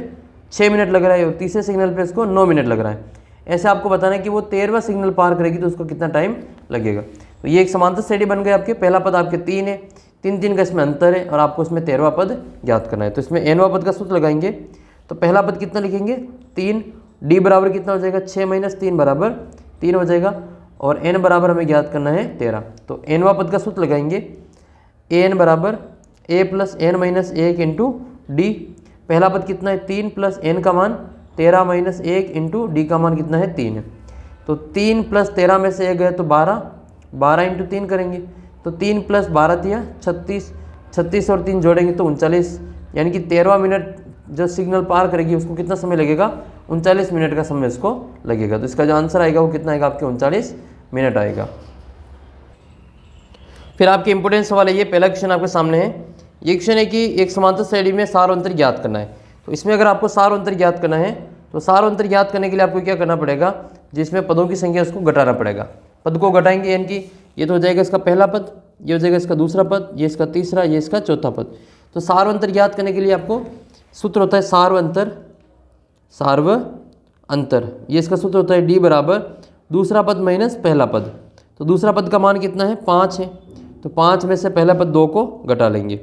6 मिनट लग रहा है और तीसरे सिग्नल पे उसको 9 मिनट लग रहा है। ऐसे आपको बताना है कि वो 13वां सिग्नल पार करेगी तो उसको कितना टाइम लगेगा। तो ये एक समांतर श्रेणी बन गए आपके। पहला पद आपके 3 है, 3 का इसमें अंतर है और आपको इसमें 13वां पद ज्ञात करना है। तो इसमें nवां पद का सूत्र लगाएंगे। तो पहला पद कितना लिखेंगे 3, d बराबर कितना हो जाएगा 6 - 3 बराबर 3 हो जाएगा, और n बराबर हमें ज्ञात करना है 13। तो nवां पद का सूत्र लगाएंगे, an बराबर a + n - 1 इंटू डी। पहला पद कितना है 3 + n का मान 13 - 1 इंटू डी का मान कितना है 3 है। तो 3 + 13 में से 1 गए तो 12, 12 इंटू 3 करेंगे तो 3 + 12 दिया 36, 36 और 3 जोड़ेंगे तो 39, यानी कि 13वां मिनट जो सिग्नल पार करेगी उसको कितना समय लगेगा, 39 मिनट का समय उसको लगेगा। तो इसका जो आंसर आएगा वो कितना आएगा आपके 39 मिनट आएगा। फिर आपके इंपोर्टेंट सवाल है ये, पहला क्वेश्चन आपके सामने है। ये क्वेश्चन है कि एक समांतर श्रेणी में सार अंतर ज्ञात करना है। तो इसमें अगर आपको सार्वंतर ज्ञात करना है तो सार्वंतर ज्ञात करने के लिए आपको क्या करना पड़ेगा, जिसमें पदों की संख्या उसको घटाना पड़ेगा। पद को घटाएंगे यानी कि ये तो हो जाएगा इसका पहला पद, ये हो जाएगा इसका दूसरा पद, ये इसका तीसरा, ये इसका चौथा पद। तो सार्वंतर ज्ञात करने के लिए आपको सूत्र होता है सार्वअंतर, ये इसका सूत्र होता है डी बराबर दूसरा पद माइनस पहला पद। तो दूसरा पद का मान कितना है, 5 है, तो 5 में से पहला पद 2 को घटा लेंगे,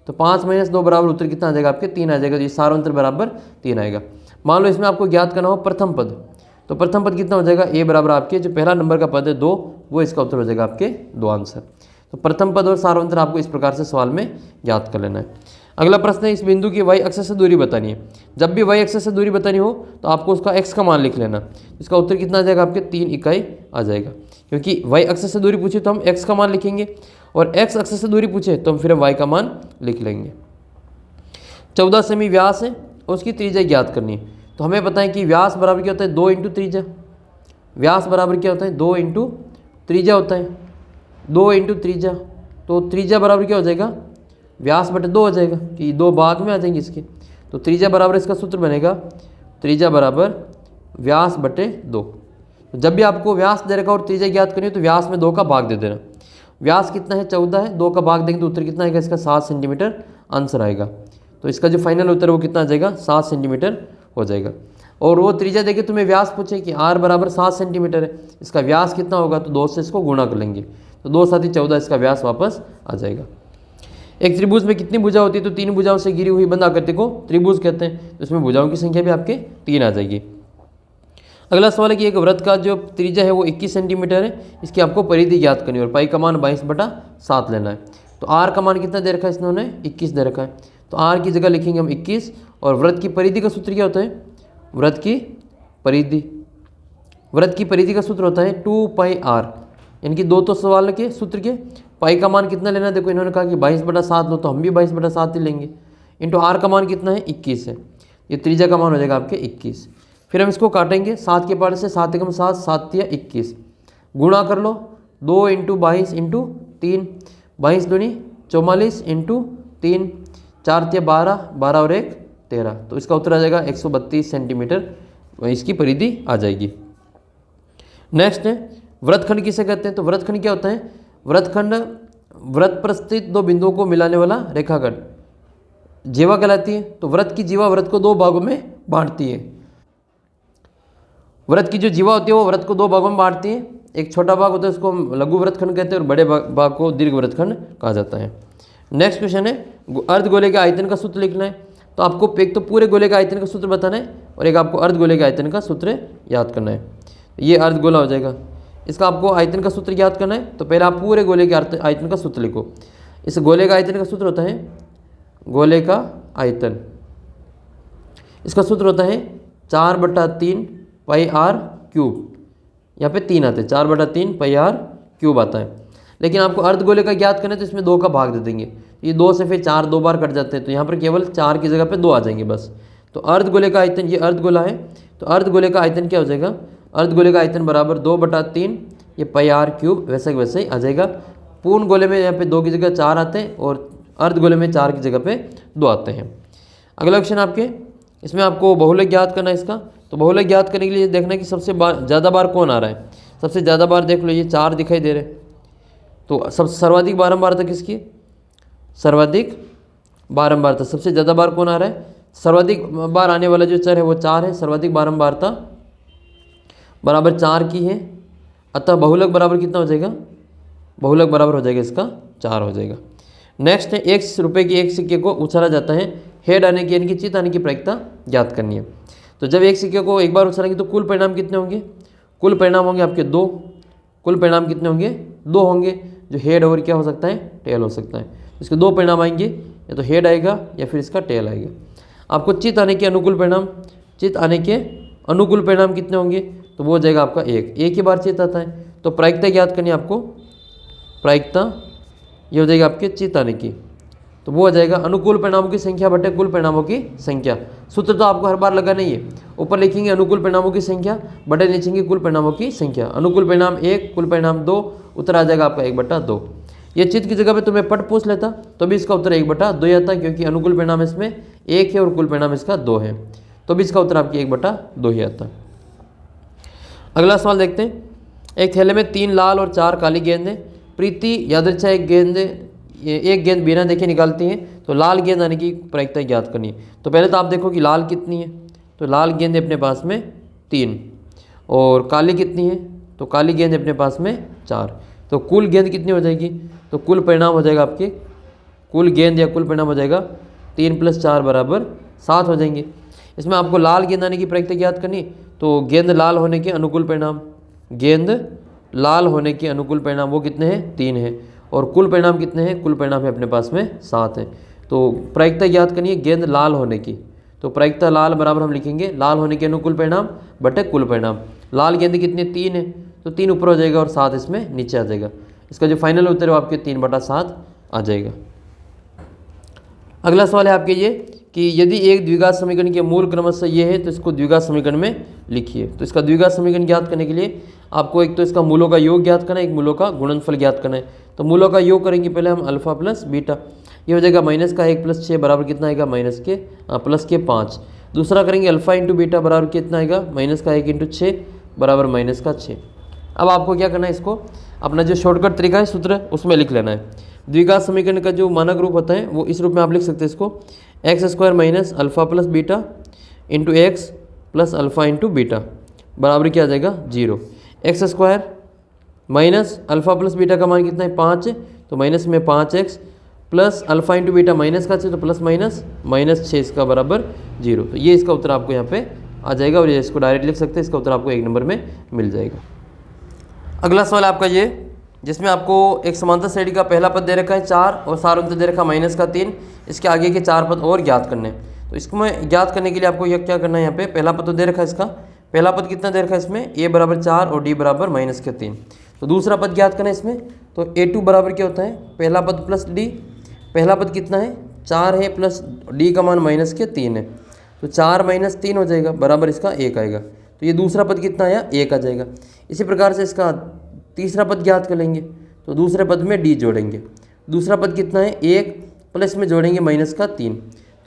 तो 5 माइनस 2 बराबर उत्तर कितना आ जाएगा आपके 3 आ जाएगा। तो ये सार्वंतर बराबर 3 आएगा। मान लो इसमें आपको ज्ञात करना हो प्रथम पद, तो प्रथम पद कितना हो जाएगा, ए बराबर आपके जो पहला नंबर का पद है 2, वो इसका उत्तर हो जाएगा आपके 2 आंसर। तो प्रथम पद और सार्वंतर आपको इस प्रकार से सवाल में ज्ञात कर लेना है। अगला प्रश्न है, इस बिंदु की y अक्ष से दूरी बतानी है। जब भी y अक्ष से दूरी बतानी हो तो आपको उसका x का मान लिख लेना। इसका उत्तर कितना आ जाएगा आपके 3 इकाई आ जाएगा, क्योंकि y अक्ष से दूरी पूछे तो हम x का मान लिखेंगे और x अक्ष से दूरी पूछे तो हम फिर y का मान लिख लेंगे। 14 सेमी व्यास है, उसकी त्रिज्या ज्ञात करनी है। तो हमें पता है कि व्यास बराबर क्या होता है, 2 इंटू त्रिज्या। व्यास बराबर क्या होता है, 2 इंटू त्रिज्या होता है, 2 इंटू त्रिज्या। तो त्रिज्या बराबर क्या हो जाएगा, व्यास बटे 2 हो जाएगा, कि 2 भाग में आ जाएंगे इसके। तो त्रिज्या बराबर इसका सूत्र बनेगा त्रिज्या बराबर व्यास बटे 2। तो जब भी आपको व्यास दे रखा और त्रिज्या ज्ञात करनी हो तो व्यास में 2 का भाग दे देना। व्यास कितना है, 14 है, 2 का भाग देंगे तो उत्तर कितना आएगा इसका 7 सेंटीमीटर आंसर आएगा। तो इसका जो फाइनल उत्तर है वो कितना आ जाएगा, 7 सेंटीमीटर हो जाएगा। और वो त्रिज्या देके तुम्हें व्यास पूछे कि r बराबर 7 सेंटीमीटर है, इसका व्यास कितना होगा, तो 2 से इसको गुणा कर लेंगे, तो 2 7 14 इसका व्यास वापस आ जाएगा। एक त्रिभुज में कितनी भुजा होती है, तो 3 भुजाओं से घिरी हुई बंद आकृति को त्रिभुज कहते हैं। तो इसमें भुजाओं की संख्या भी आपके 3 आ जाएगी। अगला सवाल है कि एक वृत्त का जो त्रिज्या है वो 21 सेंटीमीटर है, इसकी आपको परिधि ज्ञात करनी है और पाई का मान 22/7 लेना है। तो r का मान कितना दे रखा है इन्होंने, 21 दे रखा है, तो r की जगह लिखेंगे हम 21। और वृत्त की परिधि का सूत्र क्या होता है, वृत्त की परिधि का सूत्र होता है 2πr, यानी कि 2 तो सवाल के सूत्र के। पाई का मान कितना लेना है, देखो इन्होंने कहा कि 22/7 लो, तो हम भी 22/7 ही लेंगे। इंटू r का मान कितना है, 21 है, ये त्रिज्या का मान हो जाएगा आपके 21। फिर हम इसको काटेंगे 7 के पार से, 7 एकम 7, 7 या 21, गुणा कर लो 2 इंटू 22 इंटू 3, 22 दूनी 44 इंटू 3, 4 या 12, 12 और 1 13। तो इसका उत्तर आ जाएगा 132 सेंटीमीटर इसकी परिधि आ जाएगी। नेक्स्ट है वृत्तखंड किसे कहते हैं, तो वृत्तखंड क्या होता है, वृत्तखंड वृत्त पर स्थित 2 बिंदुओं को मिलाने वाला रेखाखंड जीवा कहलाती है। तो वृत्त की जीवा वृत्त को 2 भागों में बांटती है। वृत्त की जो जीवा होती है वो वृत्त को 2 भागों में बांटती है। एक छोटा भाग होता है उसको हम लघु वृत्तखंड कहते हैं और बड़े भाग को दीर्घ वृत्तखंड कहा जाता है। नेक्स्ट क्वेश्चन है अर्धगोले के आयतन का सूत्र लिखना है। तो आपको एक तो पूरे गोले के आयतन का सूत्र बताना है और एक आपको अर्धगोले के आयतन का सूत्र याद करना है। ये अर्धगोला हो जाएगा, इसका आपको आयतन का सूत्र याद करना है। तो पहले आप पूरे गोले के आयतन का सूत्र लिखो। इस गोले का आयतन का सूत्र होता है, गोले का आयतन, इसका सूत्र होता है 4/3 πr क्यूब। यहाँ पे 3 आते हैं, 4/3 πr क्यूब आता है। लेकिन आपको अर्धगोले का ज्ञात करना है तो इसमें 2 का भाग दे देंगे। ये 2 से फिर 4 2 बार कट जाते हैं, तो यहाँ पर केवल 4 की जगह पे 2 आ जाएंगे बस। तो अर्धगोले का आयतन, ये अर्धगोला है, तो अर्धगोले का आयतन क्या हो जाएगा, अर्धगोले का आयतन बराबर 2/3 ये πr क्यूब, वैसे ही वैसे ही आ जाएगा। पूर्ण गोले में यहाँ पे 2 की जगह 4 आते हैं और अर्धगोले में 4 की जगह पे 2 आते हैं। अगला क्वेश्चन आपके, इसमें आपको बहुलक ज्ञात करना है इसका। तो बहुलक ज्ञात करने के लिए देखना है कि सबसे ज़्यादा बार कौन आ रहा है। सबसे ज़्यादा बार देख लो, ये 4 दिखाई दे रहे हैं। तो सब सर्वाधिक बारंबारता किसकी, सर्वाधिक बारंबारता, सबसे ज़्यादा बार कौन आ रहा है, सर्वाधिक बार आने वाला जो चर है वो 4 है। सर्वाधिक बारंबारता बराबर 4 की है, अतः बहुलक बराबर कितना हो जाएगा, बहुलक बराबर हो जाएगा इसका 4 हो जाएगा। नेक्स्ट है 1 रुपये की एक सिक्के को उछाला जाता है, हेड आने की यानी कि चित आने की प्रायिकता ज्ञात करनी है। तो जब एक सिक्के को एक बार उछालेंगे तो कुल परिणाम कितने होंगे, कुल परिणाम होंगे आपके 2। कुल परिणाम कितने होंगे, 2 होंगे, जो हेड और क्या हो सकता है, टेल हो सकता है। इसके 2 परिणाम आएंगे, या तो हेड आएगा या फिर इसका टेल आएगा। आपको चित आने के अनुकूल परिणाम, चित आने के अनुकूल परिणाम कितने होंगे, तो वो हो जाएगा आपका 1। एक ही बार चित आता है। तो प्रायिकता ज्ञात करनी है आपको, प्रायिकता ये हो जाएगी आपके चित आने की, तो वो हो जाएगा अनुकूल परिणामों की संख्या बटे कुल परिणामों की संख्या। सूत्र तो आपको हर बार लगाना ही है, ऊपर लिखेंगे अनुकूल परिणामों की संख्या बटे लिखेंगे कुल परिणामों की संख्या। अनुकूल परिणाम 1, कुल परिणाम 2, उत्तर आ जाएगा आपका 1/2। ये चित की जगह पे तुम्हें पट पूछ लेता तो भी इसका उत्तर 1/2 ही आता, क्योंकि अनुकूल परिणाम इसमें 1 है और कुल परिणाम इसका 2 है, तो भी इसका उत्तर आपकी 1/2 ही आता। अगला सवाल देखते हैं। एक थैले में 3 लाल और 4 काली गेंद है। प्रीति यादृच्छा एक गेंद बिना देखे निकालती है, तो लाल गेंद आने की प्रायिकता ज्ञात करनी है। तो पहले तो आप देखो कि लाल कितनी है, तो लाल गेंद अपने पास में 3, और काली कितनी है, तो काली गेंद अपने पास में 4, तो कुल गेंद कितनी हो जाएगी, तो कुल परिणाम हो जाएगा आपके, कुल गेंद या कुल परिणाम हो जाएगा 3 + 4 = 7 हो जाएंगे। इसमें आपको लाल गेंद आने की प्रायिकता ज्ञात करनी, तो गेंद लाल होने के अनुकूल परिणाम, गेंद लाल होने के अनुकूल परिणाम वो कितने हैं, 3 है, और कुल परिणाम कितने हैं, कुल परिणाम है अपने पास में 7 है। तो प्रायिकता ज्ञात करनी है गेंद लाल होने की, तो प्रायिकता लाल बराबर हम लिखेंगे लाल होने के अनुकूल परिणाम बटे कुल परिणाम। लाल गेंद कितने, 3 है, तो 3 ऊपर हो जाएगा और 7 इसमें नीचे आ जाएगा। इसका जो फाइनल उत्तर है वो आपके 3/7 आ जाएगा। अगला सवाल है आपके ये कि यदि एक द्विघात समीकरण के मूल क्रमशः ये है तो इसको द्विघात समीकरण में लिखिए। तो इसका द्विघात समीकरण ज्ञात करने के लिए आपको एक तो इसका मूलों का योग ज्ञात करना है, एक मूलों का गुणनफल ज्ञात करना है। तो मूलों का योग करेंगे पहले हम अल्फा प्लस बीटा, ये हो जाएगा -1 + 6 बराबर कितना आएगा, +5। दूसरा करेंगे अल्फा इंटू बीटा बराबर कितना आएगा, -1 × 6 बराबर -6। अब आपको क्या करना है, इसको अपना जो शॉर्टकट तरीका है सूत्र उसमें लिख लेना है। द्विघात समीकरण का जो मानक रूप होता है वो इस रूप में आप लिख सकते हैं इसको, x² - alpha plus beta into x plus alpha into beta बराबर क्या आ जाएगा 0। x² minus alpha plus beta का मान कितना है 5, तो माइनस में 5x plus alpha into beta minus का 6, तो प्लस -6 इसका बराबर 0। तो ये इसका उत्तर आपको यहाँ पे आ जाएगा, और ये इसको डायरेक्ट लिख सकते हैं, इसका उत्तर आपको 1 नंबर में मिल जाएगा। अगला सवाल आपका ये, जिसमें आपको एक समांतर श्रेणी का पहला पद दे रखा है 4 और सार अंतर दे रखा -3, इसके आगे के 4 पद और ज्ञात करने हैं। तो इसको मैं ज्ञात करने के लिए आपको यह क्या करना है, यहाँ पे पहला पद तो दे रखा है, इसका पहला पद कितना दे रखा है इसमें, a = 4 और d = -3। तो दूसरा पद ज्ञात करना है इसमें, तो a2 बराबर क्या होता है, पहला पद प्लस d, पहला पद कितना है 4 है प्लस d का मान -3 है, तो 4 - 3 हो जाएगा बराबर इसका 1 आएगा। तो ये दूसरा पद कितना आया, 1 आ जाएगा। इसी प्रकार से इसका तीसरा पद ज्ञात कर लेंगे, तो दूसरे पद में d जोड़ेंगे। दूसरा पद कितना है 1 प्लस में जोड़ेंगे -3,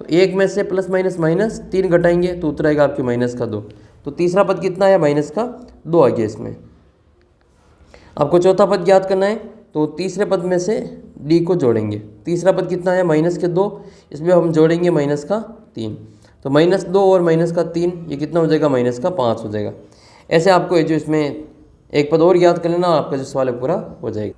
तो 1 में से प्लस -3 घटाएंगे तो उत्तर आएगा आपके -2। तो तीसरा पद कितना आया, -2 आ गया इसमें। आपको चौथा पद ज्ञात करना है, तो तीसरे पद में से d को जोड़ेंगे। तीसरा पद कितना है -2, इसमें हम जोड़ेंगे -3, तो -2 और -3 ये कितना हो जाएगा, -5 हो जाएगा। ऐसे आपको ये जो इसमें एक पद और ज्ञात कर लेना, आपका जो सवाल है पूरा हो जाएगा।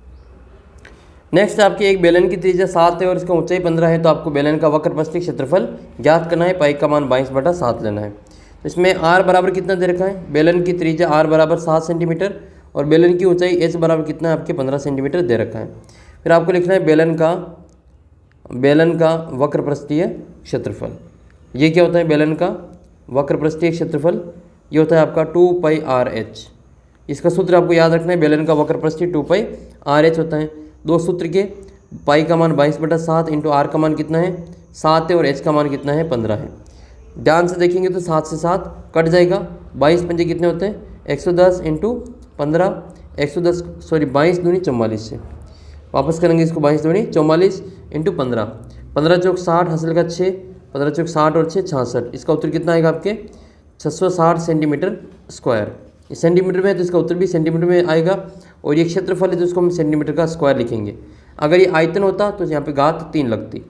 नेक्स्ट आपके एक बेलन की त्रिज्या 7 है और इसका ऊंचाई 15 है, तो आपको बेलन का वक्र प्रस्थि क्षेत्रफल ज्ञात करना है, पाई का मान 22/7 लेना है। तो इसमें r बराबर कितना दे रखा है, बेलन की त्रिज्या r बराबर 7 सेंटीमीटर और बेलन की ऊंचाई h बराबर कितना है आपके 15 सेंटीमीटर दे रखा है। फिर आपको लिखना है बेलन का वक्र प्रस्थीय क्षेत्रफल। ये क्या होता है, बेलन का वक्र प्रस्थीय क्षेत्रफल ये होता है आपका 2πRh। इसका सूत्र आपको याद रखना है, बेलन का वक्र प्रस्थि 2πRh होता है। दो सूत्र के, पाई का मान 22/7 इंटू r का मान कितना है 7 है और h का मान कितना है 15 है। ध्यान से देखेंगे तो 7 से 7 कट जाएगा, 22 पंजे कितने होते हैं 110 इंटू 15, 22 दूनी 44 से वापस करेंगे इसको, 22 दूनी 44 इंटू 15, 15 चौक 60 हासिल का 6, 15 चौक 60 और 6 66। इसका उत्तर कितना आएगा आपके 660 सेंटीमीटर स्क्वायर। इस सेंटीमीटर में है तो इसका उत्तर भी सेंटीमीटर में आएगा, और ये क्षेत्रफल है तो इसको हम सेंटीमीटर का स्क्वायर लिखेंगे। अगर ये आयतन होता तो यहाँ पे घात 3 लगती।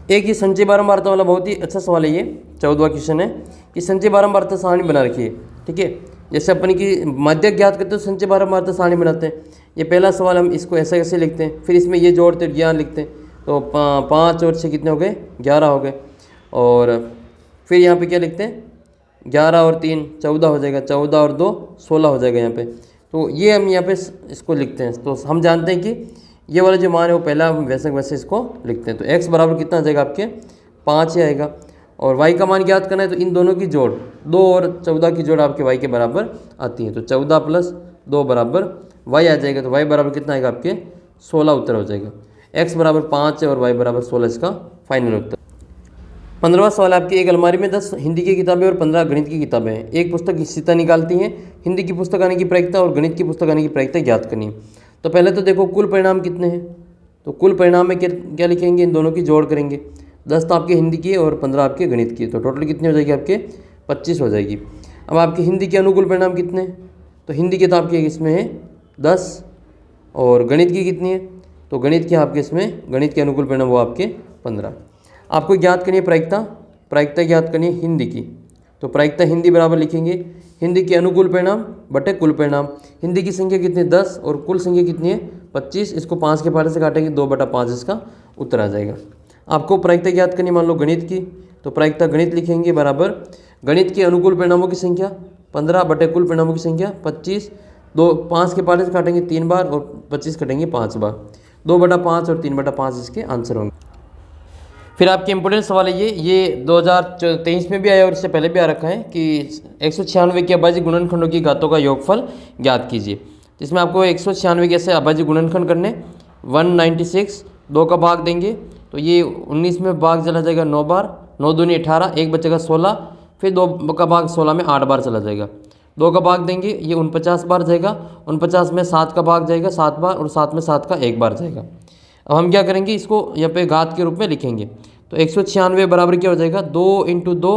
एक ये संचय बारंबारता वाला बहुत ही अच्छा सवाल है, ये 14वां क्वेश्चन है कि संचय बारंबारता सारणी बना रखी है, ठीक है। जैसे अपन की माध्यक ज्ञात करते हैं तो संचय बारंबारता सारणी बनाते हैं। ये पहला सवाल हम इसको ऐसा कैसे लिखते हैं, फिर इसमें ये जोड़ते ज्ञान लिखते हैं, तो 5 और 6 कितने हो गए 11 हो गए, और फिर यहाँ पे क्या लिखते हैं 11 और 3 14 हो जाएगा, 14 और 2 16 हो जाएगा यहाँ पे। तो ये हम यहाँ पे इसको लिखते हैं, तो हम जानते हैं कि ये वाला जो मान है वो पहला हम वैसे इसको लिखते हैं। तो x बराबर कितना आ जाएगा आपके 5 ही आएगा, और y का मान ज्ञात करना है तो इन दोनों की जोड़ 2 और 14 की जोड़ आपके y के बराबर आती है, तो 14 + 2 बराबर y आ जाएगा। तो y बराबर कितना आएगा आपके 16 उत्तर हो जाएगा। x बराबर 5 है और y बराबर 16 इसका फाइनल उत्तर। 15वां सवाल आपकी, एक अलमारी में 10 हिंदी की किताबें और 15 गणित की किताबें हैं। एक पुस्तक हिस्सा निकालती हैं, हिंदी की पुस्तक आने की प्रायिकता और गणित की पुस्तक आने की प्रायिकता ज्ञात करनी है। तो तो पहले तो देखो कुल परिणाम कितने हैं, तो कुल परिणाम में क्या लिखेंगे, इन दोनों की जोड़ करेंगे। 10 तो आपके हिंदी की है और 15 आपके गणित की है, तो टोटल कितनी हो जाएगी आपके 25 हो जाएगी। अब आपके हिंदी के अनुकूल परिणाम कितने हैं, तो हिंदी के तो आपके इसमें है 10 और गणित की कितनी है, तो गणित के आपके इसमें गणित के अनुकूल परिणाम वो आपके 15। आपको ज्ञात करनी है प्रायिकता ज्ञात करनी है हिंदी की, तो प्रायिकता हिंदी बराबर लिखेंगे हिंदी के अनुकूल परिणाम बटे कुल परिणाम। हिंदी की संख्या कितनी है 10 और कुल संख्या कितनी है 25, इसको 5 के पारे से काटेंगे 2/5 इसका उत्तर आ जाएगा। आपको प्रायिकता ज्ञात करनी मान लो गणित की, तो प्रायिकता गणित लिखेंगे बराबर गणित के अनुकूल परिणामों की संख्या 15 बटे कुल परिणामों की संख्या 25, 5 के पारे से काटेंगे 3 बार और 25 कटेंगे 5 बार, 2/5 और 3/5 इसके आंसर होंगे। फिर आपके इंपॉर्टेंट सवाल है ये 2023 में भी आया और इससे पहले भी आ रखा है कि 196 के अभाज्य गुणनखंडों की घातों का योगफल ज्ञात कीजिए। जिसमें आपको 196 के ऐसे अभाज्य गुणनखंड करने 196 2 का भाग देंगे, तो ये 19 में भाग चला जाएगा 9 बार, 9 दूनी 18, एक बचेगा 16, फिर 2 का भाग 16 में 8 बार चला जाएगा। 2 का भाग देंगे ये 49 बार जाएगा, 49 में 7 का भाग जाएगा 7 बार और 7 में 7 का 1 बार जाएगा। अब हम क्या करेंगे, इसको यहाँ पे घात के रूप में लिखेंगे, तो 196 बराबर क्या हो जाएगा 2 × 2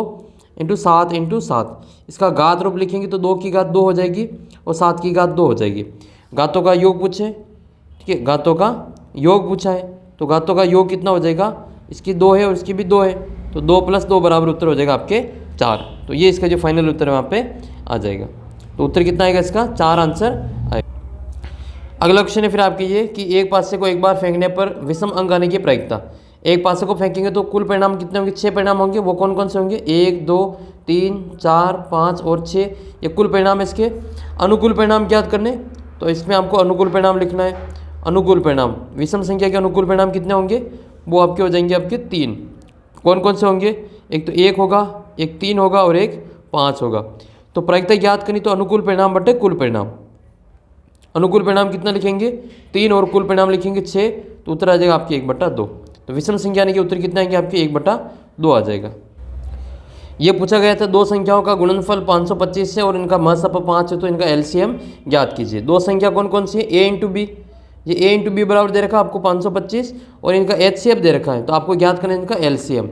× 7 × 7, इसका घात रूप लिखेंगे तो 2 की घात 2 हो जाएगी और 7 की घात 2 हो जाएगी। घातों का योग पूछे, ठीक है, घातों का योग पूछा है, तो घातों का योग कितना हो जाएगा, इसकी 2 है और इसकी भी 2 है, तो 2 + 2 बराबर उत्तर हो जाएगा आपके 4। तो ये इसका जो फाइनल उत्तर है वहाँ पे आ जाएगा। तो उत्तर कितना आएगा इसका 4 आंसर आएगा। अगला क्वेश्चन है फिर आपके ये कि एक पासे को एक बार फेंकने पर विषम अंक आने की प्रायिकता। एक पासे को फेंकेंगे तो कुल परिणाम कितने होंगे, 6 परिणाम होंगे। वो कौन कौन से होंगे, 1 2 3 4 5 और 6, ये कुल परिणाम है। इसके अनुकूल परिणाम ज्ञात करने, तो इसमें आपको अनुकूल परिणाम लिखना है। अनुकूल परिणाम विषम संख्या के अनुकूल परिणाम कितने होंगे, वो आपके हो जाएंगे आपके 3। कौन कौन से होंगे, एक तो 1 होगा, एक 3 होगा और एक 5 होगा। तो प्रायिकता ज्ञात करनी तो अनुकूल परिणाम बटे कुल परिणाम। अनुकूल परिणाम कितना लिखेंगे 3 और कुल परिणाम लिखेंगे 6, तो उत्तर आ जाएगा आपकी 1/2। तो विषम संख्या यानी कि उत्तर कितना आएंगे आपके 1/2 आ जाएगा। ये पूछा गया था दो संख्याओं का गुणनफल 525 है और इनका महत्सप 5 है, तो इनका एलसीएम ज्ञात कीजिए। दो संख्या कौन कौन सी है, a × b, ये a × b बराबर दे रखा है आपको 525 और इनका एचसीएफ दे रखा है, तो आपको ज्ञात करना है इनका एलसीएम।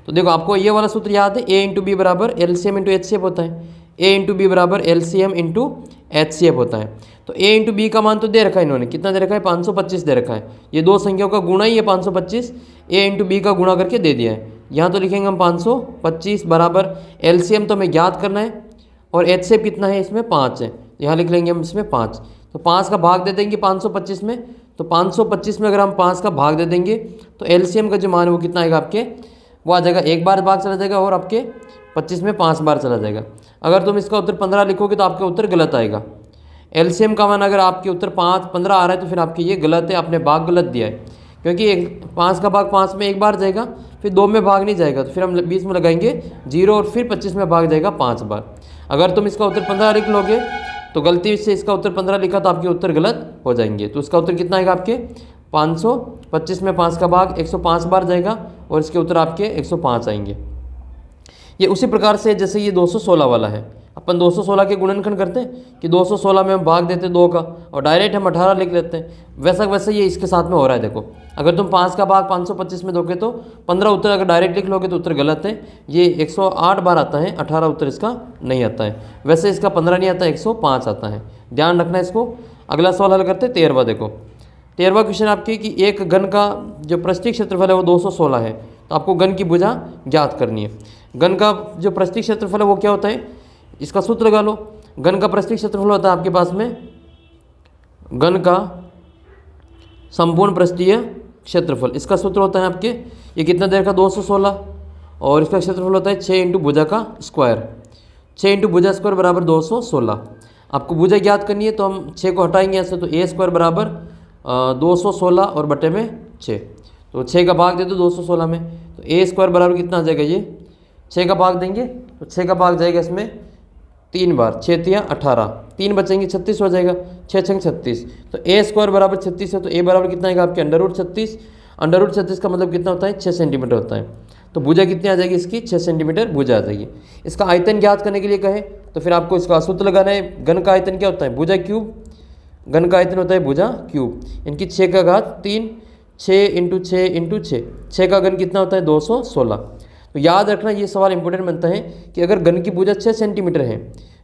तो देखो आपको ये वाला सूत्र याद है, a × b बराबर एलसीएम × एचसीएफ होता है, a × b बराबर एलसीएम × एचसीएफ होता है। तो a × b का मान तो दे रखा है इन्होंने, कितना दे रखा है 525 दे रखा है। ये दो संख्याओं का गुणा ही है 525, a × b का गुणा करके दे दिया है। यहाँ तो लिखेंगे हम 525 बराबर एलसीएम तो हमें ज्ञात करना है और एचसीएफ कितना है इसमें 5 है, यहाँ लिख लेंगे हम इसमें 5। तो 5 का भाग दे देंगे 525 में, तो 525 में अगर हम 5 का भाग दे देंगे तो एलसीएम का जो मान है वो कितना आएगा आपके, वो आ जाएगा 1 बार भाग चला जाएगा और आपके 25 में 5 बार चला जाएगा। अगर तुम इसका उत्तर 15 लिखोगे तो आपका उत्तर गलत आएगा। एलसीएम का मान अगर आपके उत्तर 15 आ रहा है तो फिर आपके ये गलत है, आपने भाग गलत दिया है, क्योंकि 5 का भाग 5 में 1 बार जाएगा, फिर 2 में भाग नहीं जाएगा, तो फिर हम 20 में लगाएंगे 0 और फिर 25 में भाग जाएगा 5 बार। अगर तुम इसका उत्तर 15 लिख लोगे तो गलती से इसका उत्तर 15 लिखा तो आपके उत्तर गलत हो जाएंगे। तो इसका उत्तर कितना आएगा आपके 525 में 5 का भाग 105 बार जाएगा और इसके उत्तर आपके 105 आएंगे। ये उसी प्रकार से जैसे ये 216 वाला है, अपन 216 के गुणनखंड करते हैं कि 216 में हम भाग देते हैं 2 का और डायरेक्ट हम 18 लिख लेते हैं, वैसा ये इसके साथ में हो रहा है। देखो अगर तुम 5 का भाग 525 में दोगे तो 15 उत्तर अगर डायरेक्ट लिख लोगे तो उत्तर गलत है। ये 108 बार आता है, 18 उत्तर इसका नहीं आता है। वैसे इसका 15 नहीं आता, 105 आता है, ध्यान रखना इसको। अगला सवाल हल करते हैं 13वां। देखो 13वां क्वेश्चन आपके कि एक घन का जो पृष्ठीय क्षेत्रफल है वो 216 है, तो आपको घन की भुजा ज्ञात करनी है। घन का जो पृष्ठीय क्षेत्रफल है वो क्या होता है, इसका सूत्र लगा लो। घन का पृष्ठीय क्षेत्रफल होता है आपके पास में घन का संपूर्ण पृष्ठीय क्षेत्रफल, इसका सूत्र होता है आपके, ये कितना देर का 216 और इसका क्षेत्रफल होता है 6 × भुजा का स्क्वायर, 6 × भुजा स्क्वायर बराबर 216। आपको भुजा ज्ञात करनी है तो हम 6 को हटाएंगे ऐसे, तो a स्क्वायर बराबर 216 और बटे में 6, तो 6 का भाग दे दो 216 में, तो a स्क्वायर बराबर कितना आ जाएगा, ये 6 का भाग देंगे तो 6 का भाग जाएगा इसमें 3 बार, 6 × 18, 3 बचेंगे 36 हो जाएगा, 6 × 36, तो a स्क्वायर बराबर 36 है, तो a बराबर कितना आएगा आपके √36। √36 का मतलब कितना होता है 6 सेंटीमीटर होता है। तो भुजा कितनी आ जाएगी इसकी 6 सेंटीमीटर भुजा आ जाएगी। इसका आयतन ज्ञात करने के लिए कहे तो फिर आपको इसका सूत्र लगाना है। घन का आयतन क्या होता है, भुजा क्यूब घन का आयतन होता है भुजा क्यूब, इनकी 6 का घात 3, 6 इंटू 6 इंटू 6, 6 का घन कितना होता है 216। तो याद रखना ये सवाल इंपॉर्टेंट बनता है कि अगर घन की भुजा 6 सेंटीमीटर है,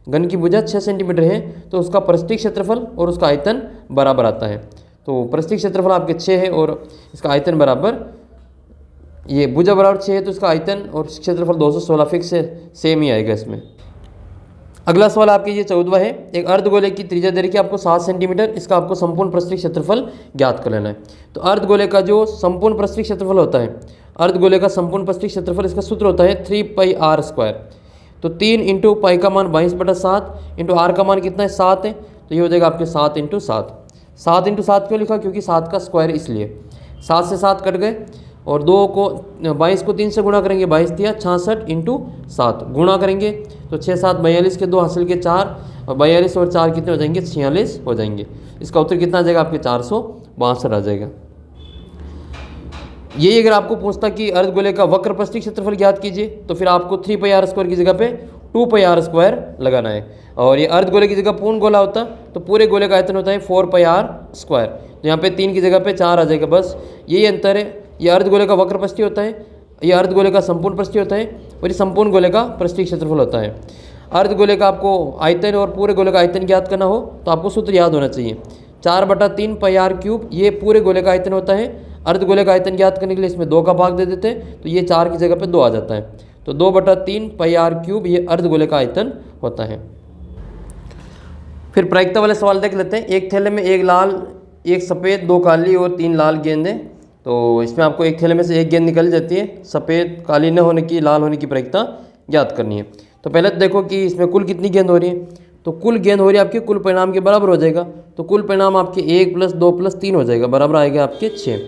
घन की भुजा 6 सेंटीमीटर है तो उसका पृष्ठीय क्षेत्रफल और उसका आयतन बराबर आता है। तो पृष्ठीय क्षेत्रफल आपके 6 है और इसका आयतन बराबर, ये भुजा बराबर 6 है तो इसका आयतन और क्षेत्रफल 216 फिक्स है, सेम ही आएगा इसमें। अगला सवाल आपके ये 14वां है। एक अर्धगोले की त्रिज्या दे रखी है आपको 7 सेंटीमीटर, इसका आपको संपूर्ण पृष्ठीय क्षेत्रफल ज्ञात कर लेना है। तो अर्धगोले का जो संपूर्ण पृष्ठीय क्षेत्रफल होता है, अर्धगोले का संपूर्ण पृष्ठीय क्षेत्रफल, इसका सूत्र होता है 3πr²। तो 3 इंटू पाई का मान 22/7 इंटू आर का मान कितना है 7 है, तो ये हो जाएगा आपके 7 इंटू 7। 7 इंटू 7 क्यों लिखा, क्योंकि 7 का स्क्वायर, इसलिए 7 से 7 कट गए और 22 को 3 से गुणा करेंगे, 22 दिया 66 इंटू 7 गुणा करेंगे तो 6 7 42 के 2 हासिल के 4 और 42 और 4 कितने हो जाएंगे 46 हो जाएंगे। इसका उत्तर कितना आ जाएगा आपके 462 आ जाएगा। यही अगर आपको पूछता कि अर्धगोले का वक्र पृष्ठीय क्षेत्रफल ज्ञात कीजिए तो फिर आपको 3πr² की जगह पे 2πr² लगाना है, और ये अर्धगोले की जगह पूर्ण गोला होता तो पूरे गोले का आयतन होता है 4πr²। तो यहाँ पे 3 की जगह पे 4 आ जाएगा, बस यही अंतर है। ये अर्धगोले का वक्र पृष्ठीय होता है, ये अर्धगोले का संपूर्ण पृष्ठीय होता है और ये संपूर्ण गोले का पृष्ठीय क्षेत्रफल होता है। अर्धगोले का आपको आयतन और पूरे गोले का आयतन ज्ञात करना हो तो आपको सूत्र याद होना चाहिए 4/3πr³, ये पूरे गोले का आयतन होता है। अर्धगोले का आयतन ज्ञात करने के लिए इसमें 2 का भाग दे देते हैं तो ये 4 की जगह पे 2 आ जाता है, तो 2/3πr³ ये अर्धगोले का आयतन होता है। फिर प्रायिकता वाले सवाल देख लेते हैं। एक थैले में एक लाल, एक सफ़ेद, 2 काली और 3 लाल गेंद है। तो इसमें आपको एक थैले में से एक गेंद निकल जाती है, सफ़ेद काली न होने की, लाल होने की प्रायिकता ज्ञात करनी है। तो पहले तो देखो कि इसमें कुल कितनी गेंद हो रही है, तो कुल गेंद हो रही है आपके कुल परिणाम के बराबर हो जाएगा। तो कुल परिणाम आपके 1 + 2 + 3 हो जाएगा, बराबर आएगा आपके 6।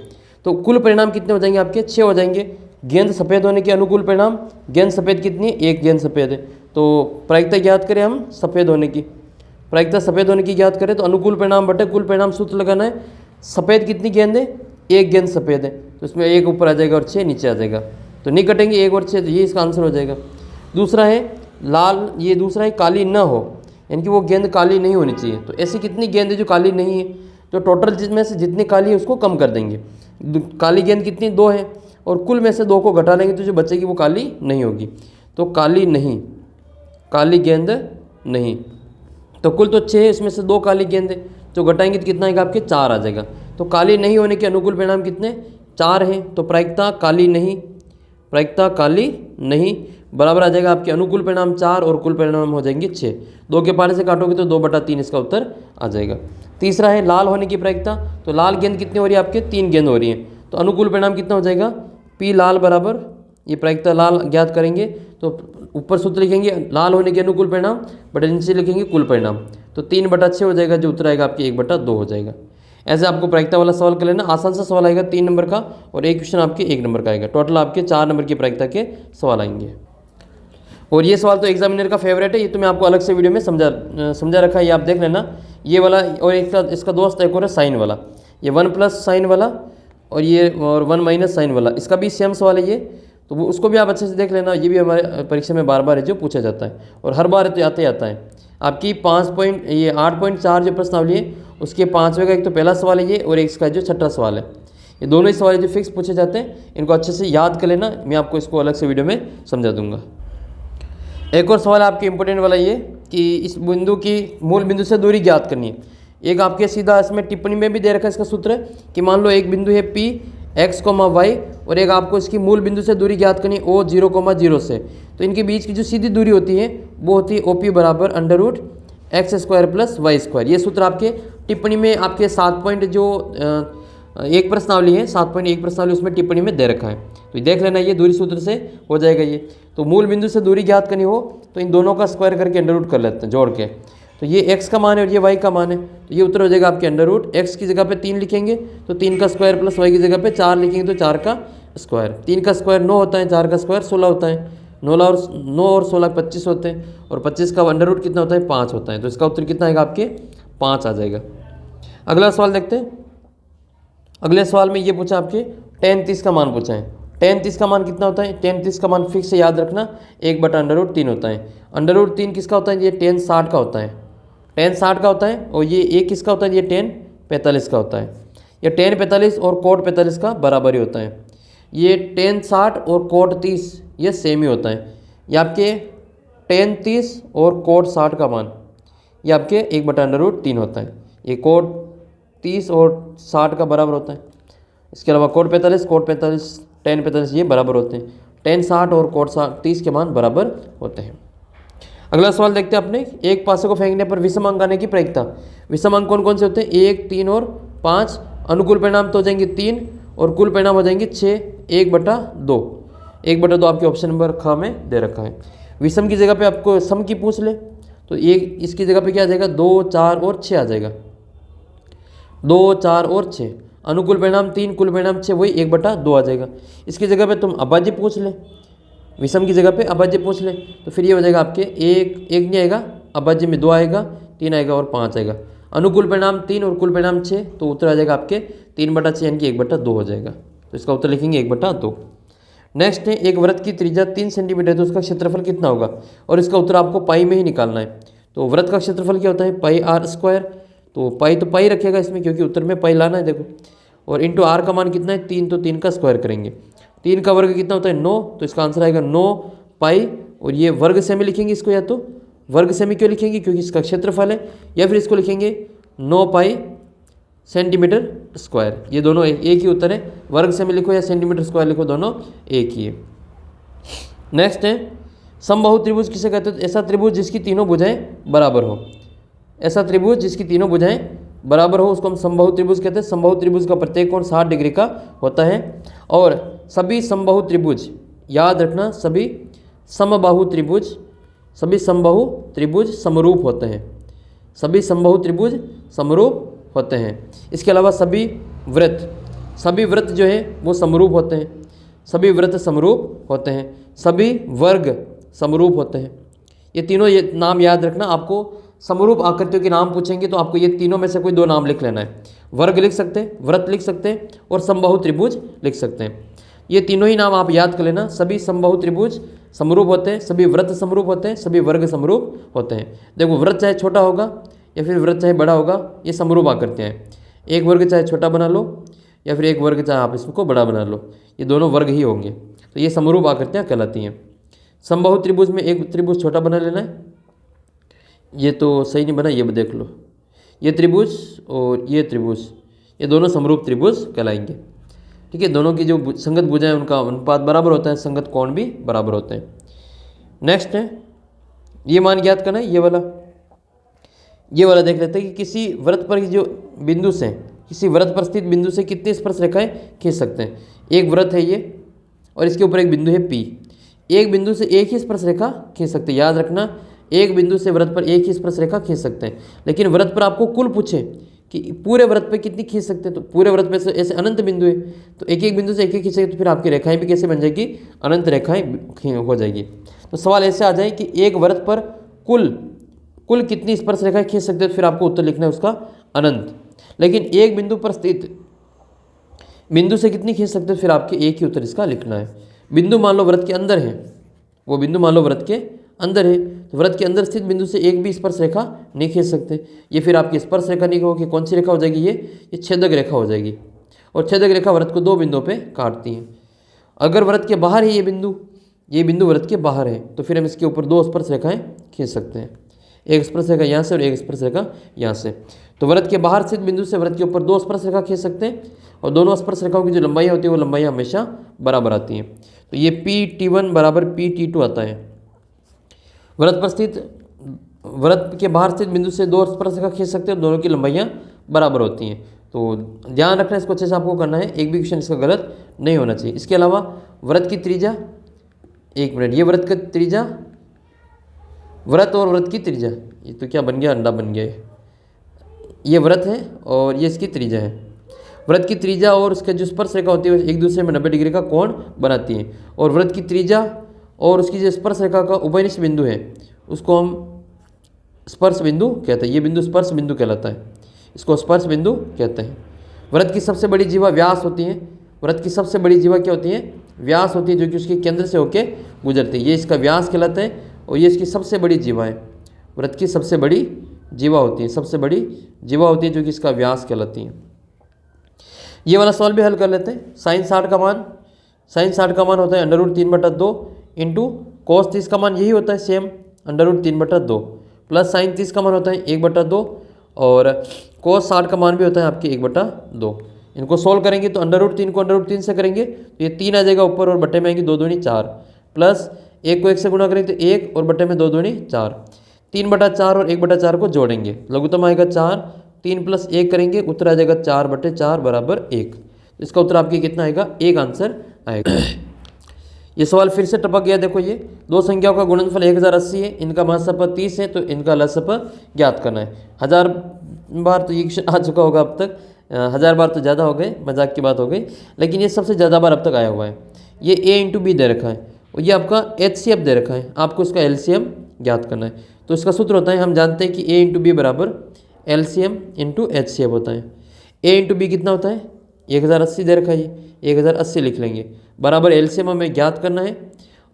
तो कुल परिणाम कितने हो जाएंगे आपके 6 हो जाएंगे। गेंद सफ़ेद होने के अनुकूल परिणाम, गेंद सफ़ेद कितनी है, एक गेंद सफ़ेद है। तो प्रायिकता ज्ञात करें हम सफ़ेद होने की, प्रायिकता सफ़ेद होने की ज्ञात करें तो अनुकूल परिणाम बटे कुल परिणाम सूत्र लगाना है। सफ़ेद कितनी गेंद है, एक गेंद सफ़ेद है, तो इसमें 1 ऊपर आ जाएगा और 6 नीचे आ जाएगा, तो नहीं कटेंगे 1 और 6, तो ये इसका आंसर हो जाएगा। दूसरा है लाल, ये दूसरा है काली न हो, यानी कि वो गेंद काली नहीं होनी चाहिए। तो ऐसी कितनी गेंद है जो काली नहीं है, तो टोटल जिसमें से जितनी काली है उसको कम कर देंगे। काली गेंद कितनी 2 है और कुल में से 2 को घटा लेंगे तो जो बचेगी वो काली नहीं होगी। तो काली नहीं, काली गेंद नहीं, तो कुल तो 6 है, इसमें से 2 काली गेंद है, तो घटाएंगे तो कितना आएगा आपके 4 आ जाएगा। तो काली नहीं होने के अनुकूल परिणाम कितने 4 हैं, तो प्रायिकता काली नहीं, प्रायिकता काली नहीं बराबर आ जाएगा आपके अनुकूल परिणाम 4 और कुल परिणाम हो जाएंगे 6। 2 के पारे से काटोगे तो 2/3 इसका उत्तर आ जाएगा। तीसरा है लाल होने की प्रायिकता, तो लाल गेंद कितनी हो रही है आपके 3 गेंद हो रही है, तो अनुकूल परिणाम कितना हो जाएगा P लाल बराबर, ये प्रायिकता लाल ज्ञात करेंगे तो ऊपर सूत्र लिखेंगे लाल होने के अनुकूल परिणाम बटे नीचे लिखेंगे कुल परिणाम, तो 3/6 हो जाएगा, जो उत्तर आएगा आपके 1/2 हो जाएगा। ऐसे आपको प्रायिकता वाला सवाल कर लेना, आसान सा सवाल आएगा 3 नंबर का और एक क्वेश्चन आपके 1 नंबर का आएगा। टोटल आपके 4 नंबर की प्रायिकता के सवाल आएंगे। और ये सवाल तो एग्जामिनर का फेवरेट है, ये तो मैं आपको अलग से वीडियो में समझा रखा है, ये आप देख लेना ये वाला। और इसका दोस्त एक और है साइन वाला, ये 1 + साइन वाला और ये और 1 - साइन वाला, इसका भी सेम सवाल है ये, तो वो उसको भी आप अच्छे से देख लेना। ये भी हमारे परीक्षा में बार बार है जो पूछा जाता है और हर बार तो आते आता है। आपकी 8.4 जो प्रश्नावली है उसके 5वें का एक तो पहला सवाल है ये, और एक इसका जो 6ठा सवाल है। ये दोनों ही सवाल जो फिक्स पूछे जाते हैं, इनको अच्छे से याद कर लेना, मैं आपको इसको अलग से वीडियो में समझा दूंगा। एक और सवाल आपके इंपॉर्टेंट वाला ये कि इस बिंदु की मूल बिंदु से दूरी ज्ञात करनी है। एक आपके सीधा इसमें टिप्पणी में भी दे रखा है इसका सूत्र है कि मान लो एक बिंदु है P x, y और एक आपको इसकी मूल बिंदु से दूरी ज्ञात करनी O 0,0 से, तो इनके बीच की जो सीधी दूरी होती है वो होती है OP बराबर √x² + y²। ये सूत्र आपके टिप्पणी में आपके 7 पॉइंट जो एक प्रश्नावली है 7.1 प्रश्नावली उसमें टिप्पणी में दे रखा है, तो देख लेना ये दूरी सूत्र से हो जाएगा ये। तो मूल बिंदु से दूरी ज्ञात करनी हो तो इन दोनों का स्क्वायर करके √ कर लेते हैं जोड़ के, तो ये x का मान है और ये y का मान है, तो ये उत्तर हो जाएगा आपके √x की जगह पे 3 लिखेंगे तो 3 का स्क्वायर + y की जगह पे 4 लिखेंगे तो 4 का स्क्वायर। 3 का स्क्वायर 9 होता है, 4 का स्क्वायर 16 होता है, 9 और 16 25 होते हैं और 25 का √ कितना होता है 5 होता है, तो इसका उत्तर कितना आएगा आपके 5 आ जाएगा। अगला सवाल देखते हैं। अगले सवाल में ये पूछा आपके tan 30 का मान पूछा है। tan 30 का मान कितना होता है, tan 30 का मान फिक्स से याद रखना 1/√3 होता है। √3 किसका होता है, ये tan 60 का होता है, tan 60 का होता है और ये किसका होता है, ये tan 45 का होता है। ये tan 45 और cot 45 का बराबर ही होता है। ये tan 60 और cot 30 ये सेम ही होता है। ये आपके tan 30 और cot 60 का मान ये आपके 1/√3 होता है। ये cot 30 और 60 का बराबर होता है। इसके अलावा cot 45 tan 45 ये बराबर होते हैं। tan 60 और cot 30 के मान बराबर होते हैं। अगला सवाल देखते हैं अपने, एक पासे को फेंकने पर विषम अंक आने की प्रायिकता। विषम अंक कौन कौन से होते हैं, 1, 3 और 5। अनुकूल परिणाम तो हो जाएंगे 3 और कुल परिणाम हो जाएंगे 6, 1/2। 1/2 आपके ऑप्शन नंबर ख में दे रखा है। विषम की जगह पे आपको सम की पूछ ले तो एक इसकी जगह पे क्या आ जाएगा, 2, 4 और 6 आ जाएगा। 2, 4 और 6। अनुकूल परिणाम 3, कुल परिणाम 6, वही 1/2 आ जाएगा। इसकी जगह पे तुम अभाज्य पूछ ले, विषम की जगह पे अभाज्य पूछ ले तो फिर ये हो जाएगा आपके 1 नहीं आएगा, अभाज्य में 2 आएगा, 3 आएगा और 5 आएगा। अनुकूल परिणाम 3 और कुल परिणाम 6 तो उत्तर आ जाएगा आपके 3/6 यानी कि 1/2 हो जाएगा। तो इसका उत्तर लिखेंगे 1/2। नेक्स्ट है, एक वृत्त की त्रिज्या 3 सेंटीमीटर है तो उसका क्षेत्रफल कितना होगा, और इसका उत्तर आपको पाई में ही निकालना है। तो वृत्त का क्षेत्रफल क्या होता है, πr²। तो पाई रखेगा इसमें क्योंकि उत्तर में पाई लाना है देखो, और इंटू आर का मान कितना है 3, तो 3 का स्क्वायर करेंगे। 3 का वर्ग कितना होता है 9, तो इसका आंसर आएगा 9 पाई। और ये वर्ग सेमी लिखेंगे इसको, या तो वर्ग सेमी क्यों लिखेंगे क्योंकि इसका क्षेत्रफल है, या फिर इसको लिखेंगे 9 पाई सेंटीमीटर स्क्वायर। ये दोनों एक ही उत्तर है, वर्ग सेमी लिखो या सेंटीमीटर स्क्वायर लिखो, दोनों एक ही है। नेक्स्ट है, समबाहु त्रिभुज किसे कहते हैं, ऐसा त्रिभुज जिसकी तीनों भुजाएं बराबर हो। ऐसा त्रिभुज जिसकी तीनों भुजाएं बराबर हो उसको हम समबाहु त्रिभुज कहते हैं। समबाहु त्रिभुज का प्रत्येक कोण 60 डिग्री का होता है। और सभी समबाहु त्रिभुज, याद रखना, सभी समबाहु त्रिभुज समरूप होते हैं। सभी समबाहु त्रिभुज समरूप होते हैं। इसके अलावा सभी वृत्त जो है वो समरूप होते हैं। सभी वृत्त समरूप होते हैं। सभी वर्ग समरूप होते हैं। ये तीनों ये नाम याद रखना। आपको समरूप आकृतियों के नाम पूछेंगे तो आपको ये तीनों में से कोई 2 नाम लिख लेना है। वर्ग लिख सकते हैं, वृत्त लिख सकते हैं और समबाहु त्रिभुज लिख सकते हैं। ये तीनों ही नाम आप याद कर लेना। सभी समबाहु त्रिभुज समरूप होते हैं, सभी वृत्त समरूप होते हैं, सभी वर्ग समरूप होते हैं। देखो, वृत्त चाहे छोटा होगा या फिर वृत्त चाहे बड़ा होगा, ये समरूप आकृतियाँ हैं। एक वर्ग चाहे छोटा बना लो या फिर एक वर्ग चाहे आप इसको बड़ा बना लो, ये दोनों वर्ग ही होंगे, तो ये समरूप आकृतियाँ कहलाती हैं। समबाहु त्रिभुज में एक त्रिभुज छोटा बना लेना है। ये तो सही नहीं बना, ये देख लो, ये त्रिभुज और ये त्रिभुज, ये दोनों समरूप त्रिभुज कहलाएंगे। ठीक है, दोनों की जो संगत भुजाएं उनका अनुपात बराबर होता है, संगत कोण भी बराबर होते हैं। नेक्स्ट है, ये मान ज्ञात करना है। ये वाला देख लेते हैं कि किसी वृत्त पर जो बिंदु से, किसी वृत्त पर स्थित बिंदु से कितनी स्पर्श रेखाएं खींच सकते हैं। एक वृत्त है ये और इसके ऊपर एक बिंदु है P। एक बिंदु से एक ही स्पर्श रेखा खींच सकते हैं। याद रखना, एक बिंदु से वृत्त पर एक ही स्पर्श रेखा खींच सकते हैं। लेकिन वृत्त पर आपको कुल पूछे कि पूरे वृत्त पे कितनी खींच सकते हैं, तो पूरे वृत्त पे ऐसे अनंत बिंदु है, तो एक एक बिंदु से एक एक खींचेंगे तो फिर आपकी रेखाएं भी कैसे बन जाएगी, अनंत रेखाएं हो जाएगी। तो सवाल ऐसे आ जाए कि एक वृत्त पर कुल कितनी स्पर्श रेखाएं खींच सकते हैं, तो फिर आपको उत्तर लिखना है उसका अनंत। लेकिन एक बिंदु पर स्थित बिंदु से कितनी खींच सकते हैं, फिर आपके एक ही उत्तर इसका लिखना है। बिंदु मान लो वृत्त के अंदर है, वो बिंदु मान लो वृत्त के अंदर है, तो वृत्त के अंदर स्थित बिंदु से एक भी स्पर्श रेखा नहीं खींच सकते। ये फिर आपकी स्पर्श रेखा नहीं होगी, कौन सी रेखा हो जाएगी, ये छेदक रेखा हो जाएगी। और छेदक रेखा वृत्त को 2 बिंदुओं पे काटती है। अगर वृत्त के बाहर है ये बिंदु वृत्त के बाहर है, तो फिर हम इसके ऊपर 2 स्पर्श रेखाएं खींच सकते हैं। एक स्पर्श रेखा यहाँ से और एक स्पर्श रेखा यहाँ से। तो वृत्त के बाहर स्थित बिंदु से वृत्त के ऊपर 2 स्पर्श रेखा खींच सकते हैं, और दोनों स्पर्श रेखाओं की जो लंबाई होती है वो लंबाई हमेशा बराबर आती हैं। तो ये PT1 बराबर PT2 आता है। वृत्त पर स्थित वृत्त के बाहर स्थित बिंदु से 2 स्पर्श रेखा खींच सकते हैं, दोनों की लंबाइयाँ बराबर होती हैं। तो ध्यान रखना, इसको अच्छे से आपको करना है, एक भी क्वेश्चन इसका गलत नहीं होना चाहिए। इसके अलावा वृत्त की त्रिज्या, एक मिनट, ये वृत्त का त्रिज्या, वृत्त और वृत्त की त्रिज्या, ये तो क्या बन गया, अंडा बन गया। ये वृत्त है और ये इसकी त्रिज्या है। वृत्त की त्रिज्या और उसके जो स्पर्श रेखा होती है एक दूसरे में 90 डिग्री का कोण बनाती है। और वृत्त की त्रिज्या और उसकी जो स्पर्श रेखा का उभयनिष्ठ बिंदु है उसको हम स्पर्श बिंदु कहते हैं। ये बिंदु स्पर्श बिंदु कहलाता है, इसको स्पर्श बिंदु कहते हैं। वृत्त की सबसे बड़ी जीवा व्यास होती है। वृत्त की सबसे बड़ी जीवा क्या होती है, व्यास होती है, जो कि उसके केंद्र से होकर गुजरती है। ये इसका व्यास कहलाता है और ये इसकी सबसे बड़ी जीवा है। वृत्त की सबसे बड़ी जीवा होती है, सबसे बड़ी जीवा होती है जो कि इसका व्यास कहलाती है। ये वाला सवाल भी हल कर लेते हैं। साइन 60 का मान होता है √3/2 इंटू cos 30 का मान यही होता है सेम √3/2 प्लस साइन 30 का मान होता है 1/2 और cos 60 का मान भी होता है आपके 1/2। इनको सोल्व करेंगे तो √3 को √3 से करेंगे तो ये 3 आ जाएगा ऊपर और बट्टे में आएंगे 2 दूनी 4 प्लस 1 को 1 से गुणा करेंगे तो 1 और बट्टे में 2 दूनी 4, 3/4 और 1/4 को जोड़ेंगे, लघुत्तम आएगा 4, 3 + 1 करेंगे उत्तर आ जाएगा 4/4 बराबर 1। तो इसका उत्तर आपके कितना आएगा, 1 आंसर आएगा। ये सवाल फिर से टपक गया। देखो ये दो संख्याओं का गुणनफल 1080 है, इनका महत्सप 30 है, तो इनका लसप ज्ञात करना है। 1000 बार तो ये क्वेश्चन आ चुका होगा अब तक, 1000 बार तो ज़्यादा हो गए, मजाक की बात हो गई, लेकिन ये सबसे ज़्यादा बार अब तक आया हुआ है। ये a × b दे रखा है और ये आपका HCF दे रखा है, आपको इसका LCM ज्ञात करना है। तो इसका सूत्र होता है, हम जानते हैं कि a × b बराबर LCM × HCF होता है। a × b कितना होता है, 1080 दे रखा है, ये 1080 लिख लेंगे, बराबर LCM हमें ज्ञात करना है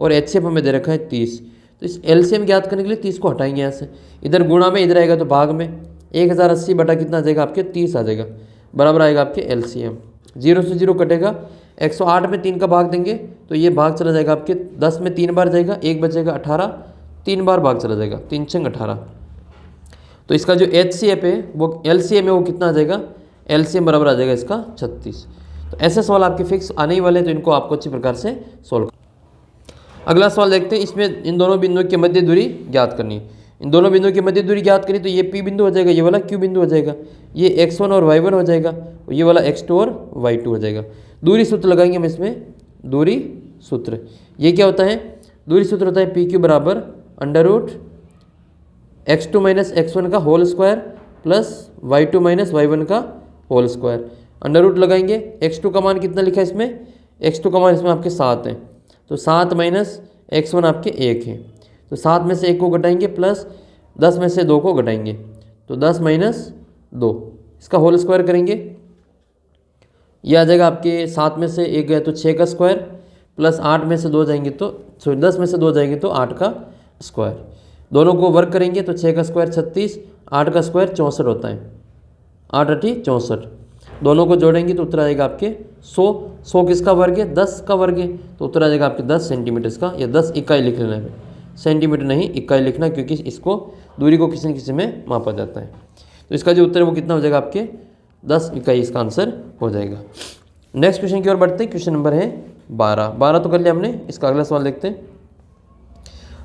और HCF हमें दे रखा है 30। तो इस LCM ज्ञात करने के लिए 30 को हटाएंगे यहाँ से, इधर गुणा में इधर आएगा तो भाग में, 1080 बटा कितना आ जाएगा आपके 30 आ जाएगा, बराबर आएगा आपके LCM। 0 से 0 कटेगा, 108 में 3 का भाग देंगे तो ये भाग चला जाएगा आपके 10 में 3 बार जाएगा, 1 बचेगा 18, 3 बार भाग चला जाएगा, 3 × 18। तो इसका जो HCF है वो LCM है वो कितना आ जाएगा, LCM बराबर आ जाएगा इसका 36। तो ऐसे सवाल आपके फिक्स आने ही वाले हैं, तो इनको आपको अच्छी प्रकार से सोल्व करना। अगला सवाल देखते हैं, इसमें इन दोनों बिंदुओं की मध्य दूरी ज्ञात करनी है। इन दोनों बिंदुओं की मध्य दूरी ज्ञात करी तो ये P बिंदु हो जाएगा, ये वाला Q बिंदु हो जाएगा, ये x1 और y1 हो जाएगा और ये वाला x2 और y2 हो जाएगा। दूरी सूत्र लगाएंगे हम इसमें, दूरी सूत्र ये क्या होता है, दूरी सूत्र होता है PQ बराबर √x2 - x1 का whole square plus y2 - y1 का होल स्क्वायर। अंडर रूट लगाएंगे, x2 का मान कितना लिखा है इसमें, x2 का मान इसमें आपके 7 है, तो 7 - x1 आपके 1 है, तो 7 में से 1 को घटाएंगे प्लस 10 में से 2 को घटाएंगे, तो 10 - 2 इसका होल स्क्वायर करेंगे, ये आ जाएगा आपके 7 में से 1 गए तो 6 का स्क्वायर प्लस 8 में से 2 जाएंगे तो 10 में से 2 जाएंगे तो 8 का स्क्वायर। दोनों को वर्क करेंगे तो 6 का स्क्वायर 36, 8 का स्क्वायर 64 होता है, 8 × 8 = 64। दोनों को जोड़ेंगे तो उत्तर आएगा आपके 100। 100 किसका वर्ग है, 10 का वर्ग है, तो उत्तर आ जाएगा आपके 10 सेंटीमीटर का, या 10 इकाई लिख लेना है, सेंटीमीटर नहीं इकाई लिखना, क्योंकि इसको दूरी को किसी न किसी में मापा जाता है। तो इसका जो उत्तर है वो कितना हो जाएगा आपके 10 इकाई, इसका आंसर हो जाएगा। नेक्स्ट क्वेश्चन की ओर बढ़ते हैं। क्वेश्चन नंबर है 12 तो कर लिया हमने। इसका अगला सवाल देखते हैं।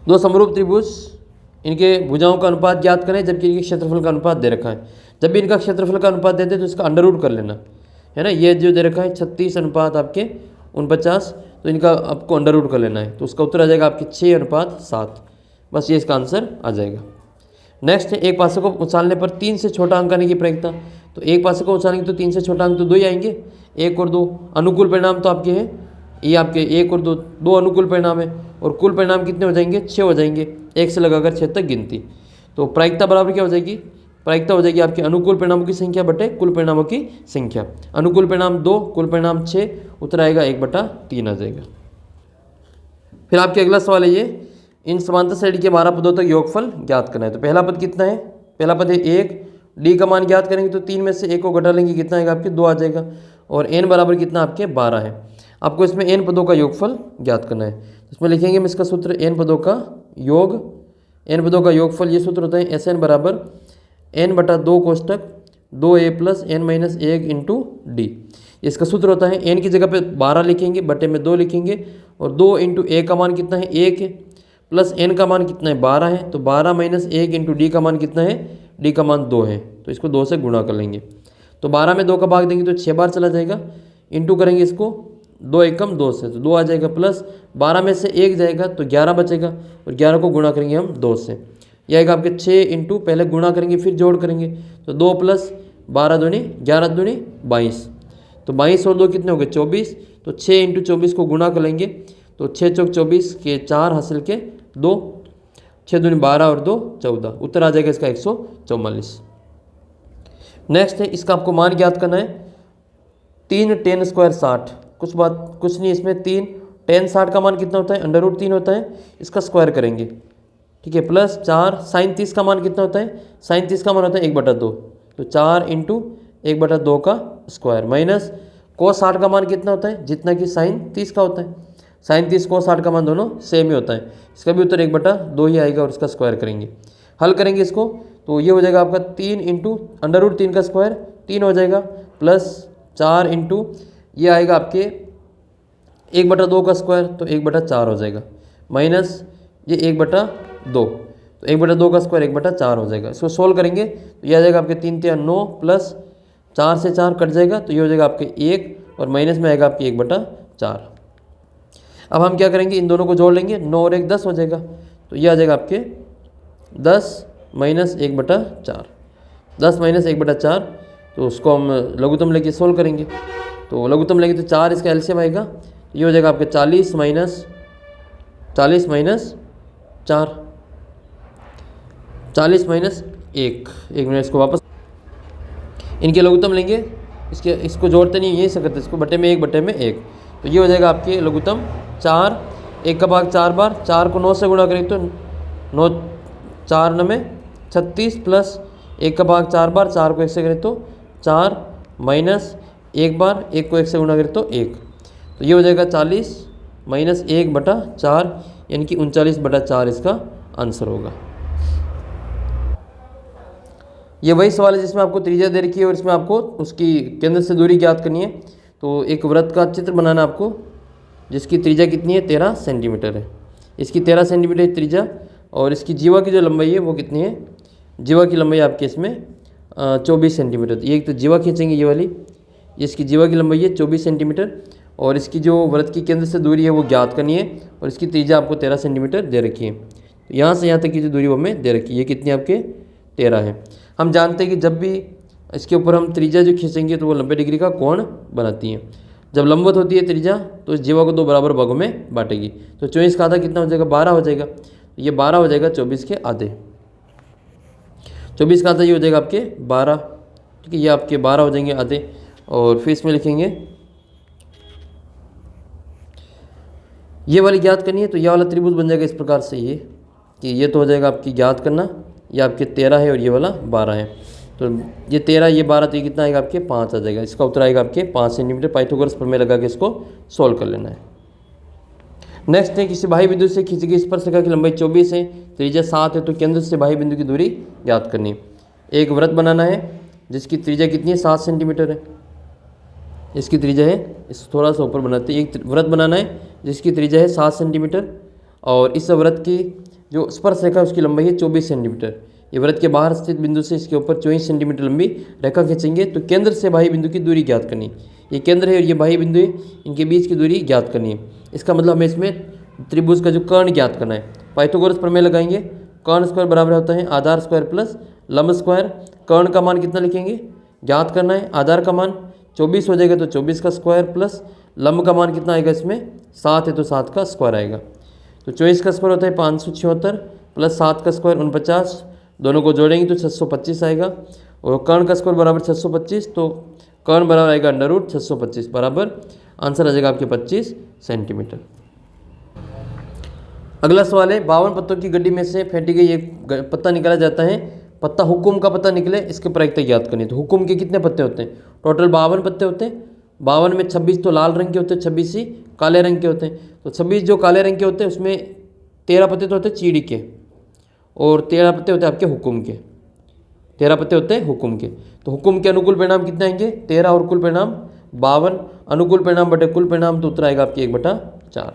दो समरूप त्रिभुज, इनके भुजाओं का अनुपात ज्ञात करें जबकि इनके क्षेत्रफल का अनुपात दे रखा है। जब भी इनका क्षेत्रफल का अनुपात देते हैं तो इसका अंडर रूट कर लेना है ना। ये जो दे रखा है 36 अनुपात आपके 49, तो इनका आपको अंडर रूट कर लेना है, तो उसका उत्तर आ जाएगा आपके 6:7। बस ये इसका आंसर आ जाएगा। नेक्स्ट है, एक पासे को उछालने पर 3 से छोटा अंक आने की प्रयत्नता। तो एक पासे को उछालेंगे तो 3 से छोटा अंक तो 2 ही आएंगे, 1 और 2। अनुकूल परिणाम तो आपके हैं, ये आपके 1 और 2 अनुकूल परिणाम है, और कुल परिणाम कितने हो जाएंगे, 6 हो जाएंगे, 1 से लगाकर 6 तक गिनती। तो प्रायिकता बराबर क्या हो जाएगी, प्रायिकता हो जाएगी आपके अनुकूल परिणामों की संख्या बटे कुल परिणामों की संख्या। अनुकूल परिणाम 2, कुल परिणाम 6, उत्तर आएगा 1/3 आ जाएगा। फिर आपके अगला सवाल है ये, इन समांतर श्रेणी के 12 पदों तक योगफल ज्ञात करना है। तो पहला पद कितना है, पहला पद है 1, डी का मान ज्ञात करेंगे तो 3 में से 1 को घटा लेंगे, कितना आएगा आपके 2 आ जाएगा, और n बराबर कितना आपके 12 है। आपको इसमें n पदों का योगफल ज्ञात करना है। इसमें लिखेंगे हम इसका सूत्र n पदों का योग, n पदों का योगफल ये सूत्र होता है Sn बराबर n/2 कोष्टक 2a + n - 1 × d। इसका सूत्र होता है n की जगह पे 12 लिखेंगे, बटे में 2 लिखेंगे, और 2 × a का मान कितना है 1 है, प्लस n का मान कितना है 12 है, तो 12 - 1 × d का मान कितना है, d का मान 2 है, तो इसको 2 से गुणा कर लेंगे। तो 12 में 2 का भाग देंगे तो 6 बार चला जाएगा, इंटू करेंगे इसको 2 एकम 2 से, तो 2 आ जाएगा, प्लस 12 में से 1 जाएगा तो 11 बचेगा, और 11 को गुणा करेंगे हम 2 से, यह आएगा आपके 6 इंटू, पहले गुणा करेंगे फिर जोड़ करेंगे, तो 2 + 12 दूनी 11 दूनी 22, तो 22 और 2 कितने हो गए 24, तो 6 × 24 को गुणा कर लेंगे, तो 6 × 24 के 4 हासिल के 2, 6 दूनी 12 और 2 14, उत्तर आ जाएगा इसका 144। नेक्स्ट है, इसका आपको मान ज्ञात करना है। 3 tan² 60, कुछ नहीं इसमें, 3 tan 60 का मान कितना होता है, √3 होता है, इसका स्क्वायर करेंगे, ठीक है, प्लस 4 साइन 30 का मान कितना होता है, साइन 30 का मान होता है 1/2, तो 4 इंटू 1/2 का स्क्वायर, माइनस कोस 60 का मान कितना होता है, जितना कि साइन 30 का होता है। साइन 30 कोस 60 का मान दोनों सेम ही होता है, इसका भी उत्तर 1/2 ही आएगा और इसका स्क्वायर करेंगे। हल करेंगे इसको तो ये हो जाएगा आपका 3 इंटू √3 का स्क्वायर 3 हो जाएगा, प्लस 4 इंटू ये आएगा आपके 1/2 का स्क्वायर तो 1/4 हो जाएगा, माइनस ये 1/2 तो 1/2 का स्क्वायर 1/4 हो जाएगा। इसको सोल्व करेंगे तो ये आ जाएगा आपके 3 × 9 प्लस 4 से 4 कट जाएगा तो ये हो जाएगा आपके 1 और माइनस में आएगा आपके 1/4। अब हम क्या करेंगे, इन दोनों को जोड़ लेंगे, 9 और 1 10 हो जाएगा, तो ये आ जाएगा आपके 10 माइनस 1/4, 10 माइनस 1/4, तो उसको हम लघुत्तम लेके सोल्व करेंगे। तो लघुत्तम लेंगे तो 4 इसका एलसीएम आएगा, ये हो जाएगा आपके 40 माइनस 4, 40 माइनस 1 मिनट, इसको वापस इनके लघुत्तम लेंगे, इसको जोड़ते नहीं यही से करते, इसको बटे में 1/1, तो ये हो जाएगा आपके लघुत्तम 4, 1 का भाग 4 बार, 4 को 9 से गुणा करें तो 9 4 9 36 प्लस 1 का भाग 4 बार, 4 को 1 से करें तो 4 माइनस 1 बार, 1 को 1 से गुणा करें तो 1, तो ये हो जाएगा 40 माइनस 1/4 यानी कि 39/4 इसका आंसर होगा। ये वही सवाल है जिसमें आपको त्रिज्या दे रखी है और इसमें आपको उसकी केंद्र से दूरी ज्ञात करनी है। तो एक वृत्त का चित्र बनाना आपको, जिसकी त्रिज्या कितनी है 13 सेंटीमीटर है, इसकी 13 सेंटीमीटर त्रिज्या और इसकी जीवा की जो लंबाई है वो कितनी है, जीवा की लंबाई आपके इसमें 24 सेंटीमीटर। ये एक तो जीवा खींचेंगे ये वाली, इसकी जीवा की लंबाई है 24 सेंटीमीटर और इसकी जो वृत्त की केंद्र से दूरी है वो ज्ञात करनी है और इसकी त्रिज्या आपको 13 सेंटीमीटर दे रखी है। तो यहाँ से यहाँ तक की जो दूरी वो हमें दे रखी है, ये कितनी आपके 13 है। हम जानते हैं कि जब भी इसके ऊपर हम त्रिज्या जो खींचेंगे तो वो 90 डिग्री का कोण बनाती है। जब लंबवत होती है त्रिज्या तो इस जीवा को 2 बराबर भागों में बांटेगी, तो 24 का आधा कितना हो जाएगा 12 हो जाएगा, ये 12 हो जाएगा 24 के आधे, 24 का आधा ये हो जाएगा आपके 12, ठीक है, ये आपके 12 हो जाएंगे आधे। और फिर इसमें लिखेंगे ये वाली ज्ञात करनी है, तो ये वाला त्रिभुज बन जाएगा इस प्रकार से, ये कि ये तो हो जाएगा आपकी ज्ञात करना, ये आपके 13 है और ये वाला 12 है, तो ये 13 ये 12 तो ये कितना आएगा आपके 5 आ जाएगा, इसका उत्तर आएगा आपके 5 सेंटीमीटर। पाइथागोरस प्रमेय लगा के इसको सोल्व कर लेना है। नेक्स्ट है, किसी बाह्य बिंदु से खींची गई स्पर्शरेखा की लंबाई 24 है, त्रिज्या 7 है, तो केंद्र से बाह्य बिंदु की दूरी ज्ञात करनी है। एक वृत्त बनाना है जिसकी त्रिज्या कितनी है 7 सेंटीमीटर है, इसकी त्रिज्या है, इस थोड़ा सा ऊपर बनाते हैं, एक वृत्त बनाना है जिसकी त्रिज्या है 7 सेंटीमीटर और इस वृत्त की जो स्पर्शरेखा उसकी लंबाई है 24 सेंटीमीटर। ये वृत्त के बाहर स्थित बिंदु से इसके ऊपर 24 सेंटीमीटर लंबी रेखा खींचेंगे, तो केंद्र से बाह्य बिंदु की दूरी ज्ञात करनी है। ये केंद्र है और ये बाह्य बिंदु है, इनके बीच की दूरी ज्ञात करनी है। इसका मतलब हमें इसमें त्रिभुज का जो कर्ण ज्ञात करना है। पाइथागोरस प्रमेय लगाएंगे, कर्ण स्क्वायर बराबर होता है आधार स्क्वायर प्लस लंब स्क्वायर। कर्ण का मान कितना लिखेंगे, ज्ञात करना है, आधार का मान 24 हो जाएगा तो 24 का स्क्वायर प्लस लंब का मान कितना आएगा, इसमें 7 है तो 7 का स्क्वायर आएगा। तो 24 का स्क्वायर होता है 576 प्लस 7 का स्क्वायर 49, दोनों को जोड़ेंगे तो 625 आएगा और कर्ण का स्क्वायर बराबर 625, तो कर्ण बराबर आएगा √625 बराबर आंसर आ जाएगा आपके 25 सेंटीमीटर। अगला सवाल है, 52 पत्तों की गड्डी में से फेंटी गई एक पत्ता निकाला जाता है, पत्ता हुकुम का पत्ता निकले, इसके प्रायिकता ज्ञात करनी है। तो हुकुम के कितने पत्ते होते हैं, टोटल 52 पत्ते होते हैं, 52 में 26 तो लाल रंग के होते हैं, 26 ही काले रंग के होते हैं। तो 26 जो काले रंग के होते हैं उसमें 13 पत्ते तो होते हैं चीड़ी के और 13 पत्ते होते हैं आपके हुकुम के, 13 पत्ते होते हैं हुकुम के। तो हुकुम के अनुकूल परिणाम कितने आएंगे 13 और कुल परिणाम 52, अनुकूल परिणाम बटे कुल परिणाम तो उत्तर आएगा आपके 1/4।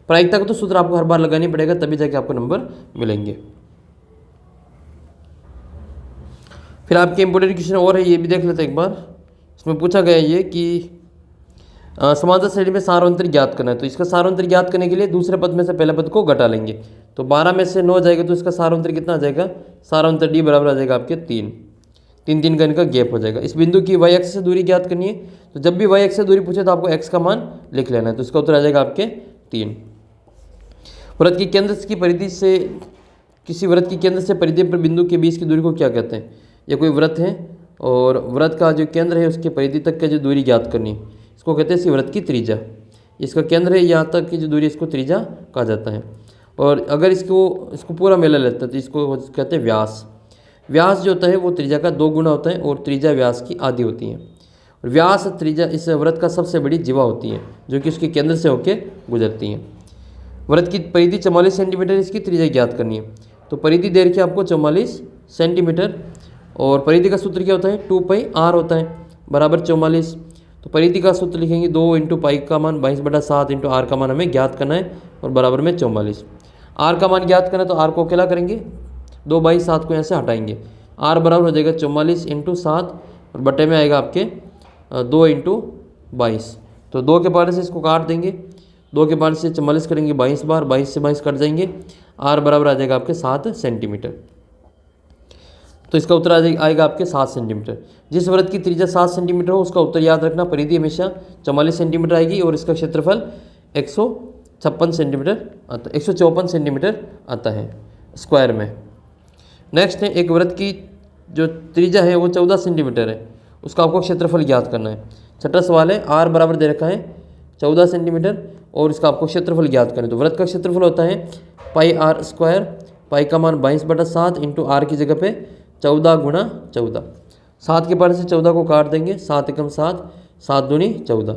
प्रायिकता का तो सूत्र आपको हर बार लगानी पड़ेगा तभी जाके आपको नंबर मिलेंगे। फिर आपके इंपोर्टेंट क्वेश्चन और है, ये भी देख लेते हैं एक बार। इसमें पूछा गया ये कि समांतर श्रेणी में सारांतर ज्ञात करना है। तो इसका सारांतर ज्ञात करने के लिए दूसरे पद में से पहले पद को घटा लेंगे, तो 12 में से 9 जाएगा तो इसका सारांतर कितना आ जाएगा, सारांतर d बराबर आ जाएगा आपके 3, 3 का इनका गैप हो जाएगा। इस बिंदु की y अक्ष से दूरी ज्ञात करनी है, तो जब भी y अक्ष से दूरी पूछे तो आपको x का मान लिख लेना है, तो इसका उत्तर आ जाएगा आपके 3। वृत्त की केंद्र की परिधि से, किसी वृत्त की केंद्र से परिधि पर बिंदु के बीच की दूरी को क्या कहते हैं। ये कोई वृत्त है और वृत्त का जो केंद्र है उसके परिधि तक का जो दूरी ज्ञात करनी है, इसको कहते हैं इसी वृत्त की त्रिज्या। इसका केंद्र है यहाँ तक की जो दूरी, इसको त्रिज्या कहा जाता है। और अगर इसको पूरा मेला लेता है तो इसको कहते हैं व्यास। व्यास जो होता है वो त्रिज्या का 2 गुना होता है और त्रिज्या व्यास की आधी होती है। और व्यास त्रिज्या इस व्रत का सबसे बड़ी जीवा होती है जो कि उसके केंद्र से होकर गुजरती है। व्रत की परिधि 44 सेंटीमीटर, इसकी त्रिज्या ज्ञात करनी है। तो परिधि दे रखी है आपको 44 सेंटीमीटर और परिधि का सूत्र क्या होता है 2πr होता है बराबर 44। तो परिधि का सूत्र लिखेंगे 2 × पाई का मान 22/7 × r का मान हमें ज्ञात करना है और बराबर में 44। r का मान ज्ञात करना है तो r को अकेला करेंगे 2/7 को यहाँ से हटाएंगे, r बराबर हो जाएगा 44 × 7 और बटे में आएगा आपके 2 × 22। तो 2 के पारे से इसको काट देंगे, 2 के पारे से 44 करेंगे 22 बार, 22 से 22 कट जाएंगे, r बराबर आ जाएगा आपके 7 सेंटीमीटर। तो इसका उत्तर आएगा आपके 7 सेंटीमीटर। जिस व्रत की त्रिज्या 7 सेंटीमीटर हो उसका उत्तर याद रखना, परिधि हमेशा 44 सेंटीमीटर आएगी और इसका क्षेत्रफल 154 सेंटीमीटर आता है स्क्वायर में। नेक्स्ट है एक व्रत की जो त्रिज्या है वो 14 सेंटीमीटर है, उसका आपको क्षेत्रफल ज्ञात करना है। छठा सवाल है r बराबर दे रखा है 14 सेंटीमीटर और इसका आपको क्षेत्रफल ज्ञात करें। तो व्रत का क्षेत्रफल होता है πr², पाई का मान 22/7 × r की जगह पे 14 × 14। 7 के पारे से 14 को काट देंगे, 7 × 7, 7 दूनी 14।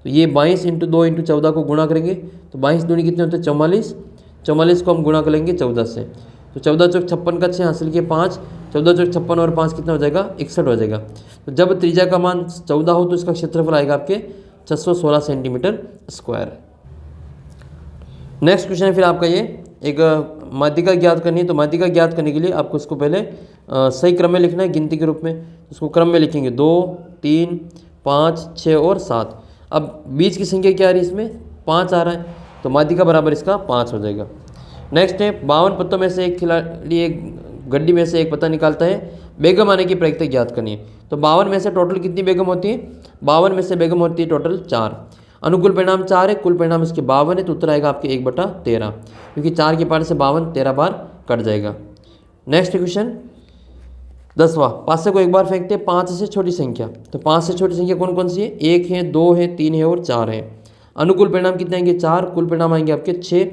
तो ये 22 × 2 × 14 को गुणा करेंगे तो 22 दूनी कितने होते हैं 44, 44 को हम गुणा करेंगे 14 से। तो 14 चौक 56 का 6 हासिल किए 5, 14 चौक 56 और 5 कितना हो जाएगा 61 हो जाएगा। तो जब त्रिज्या का मान 14 हो तो इसका क्षेत्रफल आएगा आपके 616 सेंटीमीटर स्क्वायर। नेक्स्ट क्वेश्चन है फिर आपका ये एक माध्यिका ज्ञात करनी है। तो माध्यिका ज्ञात करने के लिए आपको इसको पहले सही क्रम में लिखना है गिनती के रूप में। उसको क्रम में लिखेंगे 2, 3, 5, 6 और 7। अब बीच की संख्या क्या आ रही है इसमें 5 आ रहा है तो माध्यिका बराबर इसका 5 हो जाएगा। नेक्स्ट है 52 पत्तों में से एक खिलाड़ी एक गड्डी में से एक पत्ता निकालता है, बेगम आने की प्रायिकता ज्ञात करनी है। तो 52 में से टोटल कितनी बेगम होती है 52 में से बेगम होती है टोटल 4। अनुकूल परिणाम 4 है, कुल परिणाम इसके 52 है तो उत्तर आएगा आपके 1/13 क्योंकि 4 के पार से 52 13 बार कट जाएगा। नेक्स्ट क्वेश्चन 10वां, पासे को एक बार फेंकते हैं 5 से छोटी संख्या। तो 5 से छोटी संख्या कौन कौन सी है 1 है, 2 है, 3 है और 4 है। अनुकूल परिणाम कितने आएंगे 4, कुल परिणाम आएंगे आपके 6।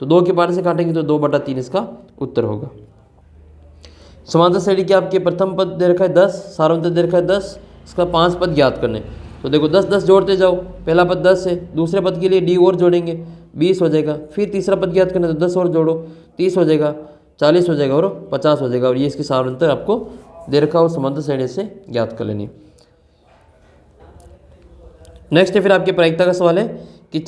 तो 2 के पार से काटेंगे तो 2/3 इसका उत्तर होगा। समांतर श्रेणी के आपके प्रथम पद दे रखा है 10, सार्वंतर दे रखा है 10, इसका 5 पद ज्ञात करने। तो देखो 10 10 जोड़ते जाओ, पहला पद 10 है, दूसरे पद के लिए डी और जोड़ेंगे 20 हो जाएगा, फिर तीसरा पद ज्ञात करना तो 10 और जोड़ो 30 हो जाएगा, 40 हो जाएगा और 50 हो जाएगा। और ये इसकी सार्वंतर आपको दे रखा और समांतर श्रेणी से ज्ञात कर लेनी। नेक्स्ट है फिर आपके प्रायिकता का सवाल है कि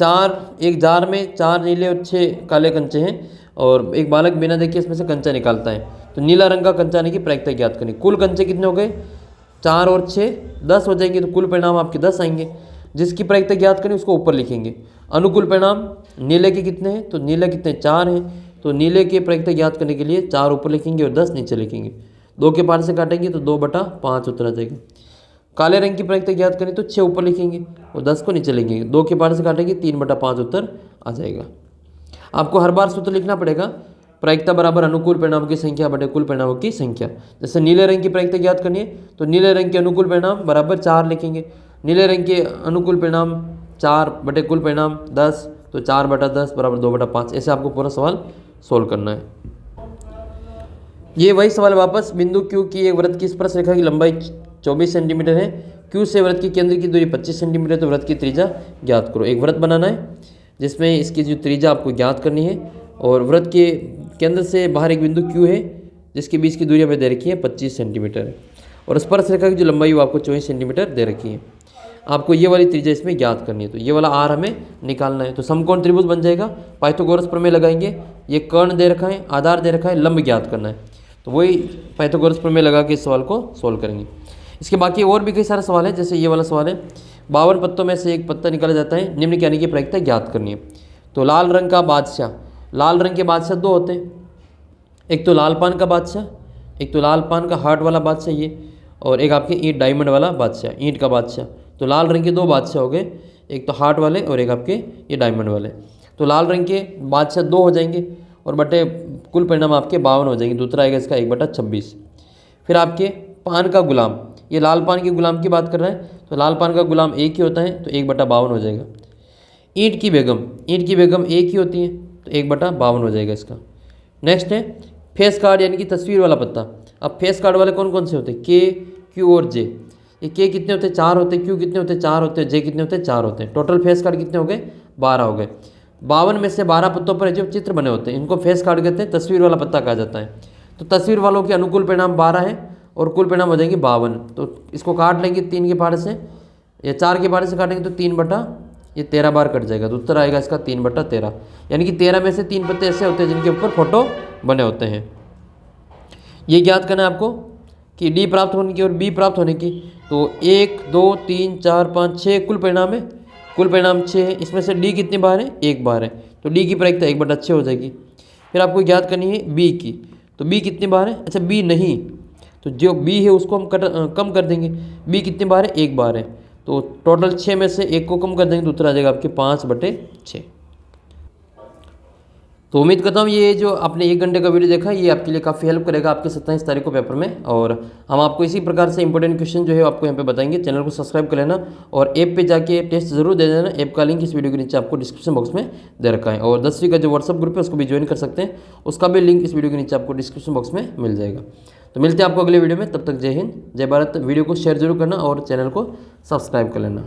एक जार में 4 नीले और 6 काले कंचे हैं और एक बालक बिना देखे इसमें से कंचा निकालता है। तो नीला रंग का कंचा आने की प्रायिकता ज्ञात करनी। कुल कंचे कितने हो गए 4 और 6 10 हो जाएंगे तो कुल परिणाम आपके 10 आएंगे। जिसकी प्रायिकता ज्ञात करें उसको ऊपर लिखेंगे। अनुकूल परिणाम नीले के कितने हैं तो नीले कितने 4 हैं तो नीले के प्रायिकता ज्ञात करने के लिए 4 ऊपर लिखेंगे और 10 नीचे लिखेंगे। 2 के पार से काटेंगे तो 2/5 उत्तर आ जाएगा। काले रंग की प्रायिकता ज्ञात करें तो 6 ऊपर लिखेंगे और 10 को नीचे लिखेंगे। 2 के पार से काटेंगे 3/5 उत्तर आ जाएगा। आपको हर बार सूत्र लिखना पड़ेगा प्रायिकता बराबर अनुकूल परिणाम की संख्या बटे कुल परिणामों की संख्या। जैसे नीले रंग की प्रायिकता ज्ञात करनी है तो नीले रंग के अनुकूल परिणाम बराबर 4 लिखेंगे। नीले रंग के अनुकूल परिणाम 4 बटे कुल परिणाम 10 तो 4/10 बराबर 2/5। ऐसे आपको पूरा सवाल सोल्व करना है। ये वही सवाल वापस बिंदु Q की एक वृत्त की स्पर्श रेखा की लंबाई 24 सेंटीमीटर है। Q से वृत्त की केंद्र की दूरी 25 सेंटीमीटर तो वृत्त की त्रिज्या ज्ञात करो। एक वृत्त बनाना है जिसमें इसकी जो त्रिज्या आपको ज्ञात करनी है और वृत्त के केंद्र से बाहर एक बिंदु Q है जिसके बीच की दूरी हमें दे रखी है 25 सेंटीमीटर है और स्पर्श रेखा की जो लंबाई वो आपको 24 सेंटीमीटर दे रखी है। आपको ये वाली त्रिज्या इसमें ज्ञात करनी है तो ये वाला R हमें निकालना है। तो समकोण त्रिभुज बन जाएगा, पाइथागोरस प्रमेय लगाएंगे। ये कर्ण दे रखा है, आधार दे रखा है, लंब ज्ञात करना है तो वही पाइथागोरस प्रमेय लगा के इस सवाल को सोल्व करेंगे। इसके बाकी और भी कई सारे सवाल हैं। जैसे ये वाला सवाल है 52 पत्तों में से एक पत्ता निकाला जाता है, निम्न के आने की प्रायिकता ज्ञात करनी है। तो लाल रंग का बादशाह, लाल रंग के बादशाह 2 होते हैं, एक तो लाल पान का बादशाह, एक तो लाल पान का हार्ट वाला बादशाह ये, और एक आपके ईंट डायमंड वाला बादशाह, ईंट का बादशाह। तो लाल रंग के 2 बादशाह हो गए, एक तो हार्ट वाले और एक आपके ये डायमंड वाले। तो लाल रंग के बादशाह 2 हो जाएंगे और बटे कुल परिणाम आपके 52 हो जाएंगे। दूसरा आएगा इसका 1/26। फिर आपके पान का गुलाम, ये लाल पान के गुलाम की बात कर रहा है तो लाल पान का गुलाम एक ही होता है तो 1/52 हो जाएगा। ईंट की बेगम, ईंट की बेगम एक ही होती है तो 1/52 हो जाएगा इसका। नेक्स्ट है फेस कार्ड यानी कि तस्वीर वाला पत्ता। अब फेस कार्ड वाले कौन कौन से होते हैं? के, क्यू और जे। ये के कितने होते हैं? 4 होते हैं। क्यू कितने होते हैं? 4 होते हैं। जे कितने होते हैं? 4 होते हैं। टोटल फेस कार्ड कितने हो गए? 12 हो गए। 52 में से 12 पत्तों पर जो चित्र बने होते हैं इनको फेस कार्ड कहते हैं, तस्वीर वाला पत्ता कहा जाता है। तो तस्वीर वालों के अनुकूल परिणाम 12 है और कुल परिणाम हो जाएंगे 52। तो इसको काट लेंगे 3 के पहाड़े से या 4 के पहाड़े से काटेंगे तो 13 बार कट जाएगा। तो उत्तर आएगा इसका 3/13। यानी कि 13 में से 3 पत्ते ऐसे होते हैं जिनके ऊपर फोटो बने होते हैं। ये ज्ञात करना है आपको कि डी प्राप्त होने की और बी प्राप्त होने की। तो 1 2 3 4 5 6 कुल परिणाम है। कुल परिणाम 6 है। इसमें से डी कितनी बार है? 1 बार है। तो डी की प्रायिकता 1/6 हो जाएगी। फिर आपको ज्ञात करनी है बी की। तो बी कितनी बार है? अच्छा बी नहीं, तो जो बी है उसको हम कम कर देंगे। बी कितनी बार है? 1 बार है। तो टोटल 6 में से 1 को कम कर देंगे तो उत्तर आ जाएगा आपके 5/6। तो उम्मीद करता हूँ ये जो आपने 1 घंटे का वीडियो देखा ये आपके लिए काफ़ी हेल्प करेगा आपके 27 तारीख को पेपर में। और हम आपको इसी प्रकार से इंपॉर्टेंट क्वेश्चन जो है आपको यहाँ पे बताएंगे। चैनल को सब्सक्राइब कर लेना और ऐप पे जाके टेस्ट जरूर दे देना। ऐप का लिंक इस वीडियो के नीचे आपको डिस्क्रिप्शन बॉक्स में दे रखा है। और 10वीं का जो व्हाट्सअप ग्रुप है उसको भी ज्वाइन कर सकते हैं, उसका भी लिंक इस वीडियो के नीचे आपको डिस्क्रिप्शन बॉक्स में मिल जाएगा। तो मिलते हैं आपको अगले वीडियो में, तब तक जय हिंद जय भारत। वीडियो को शेयर जरूर करना और चैनल को सब्सक्राइब कर लेना।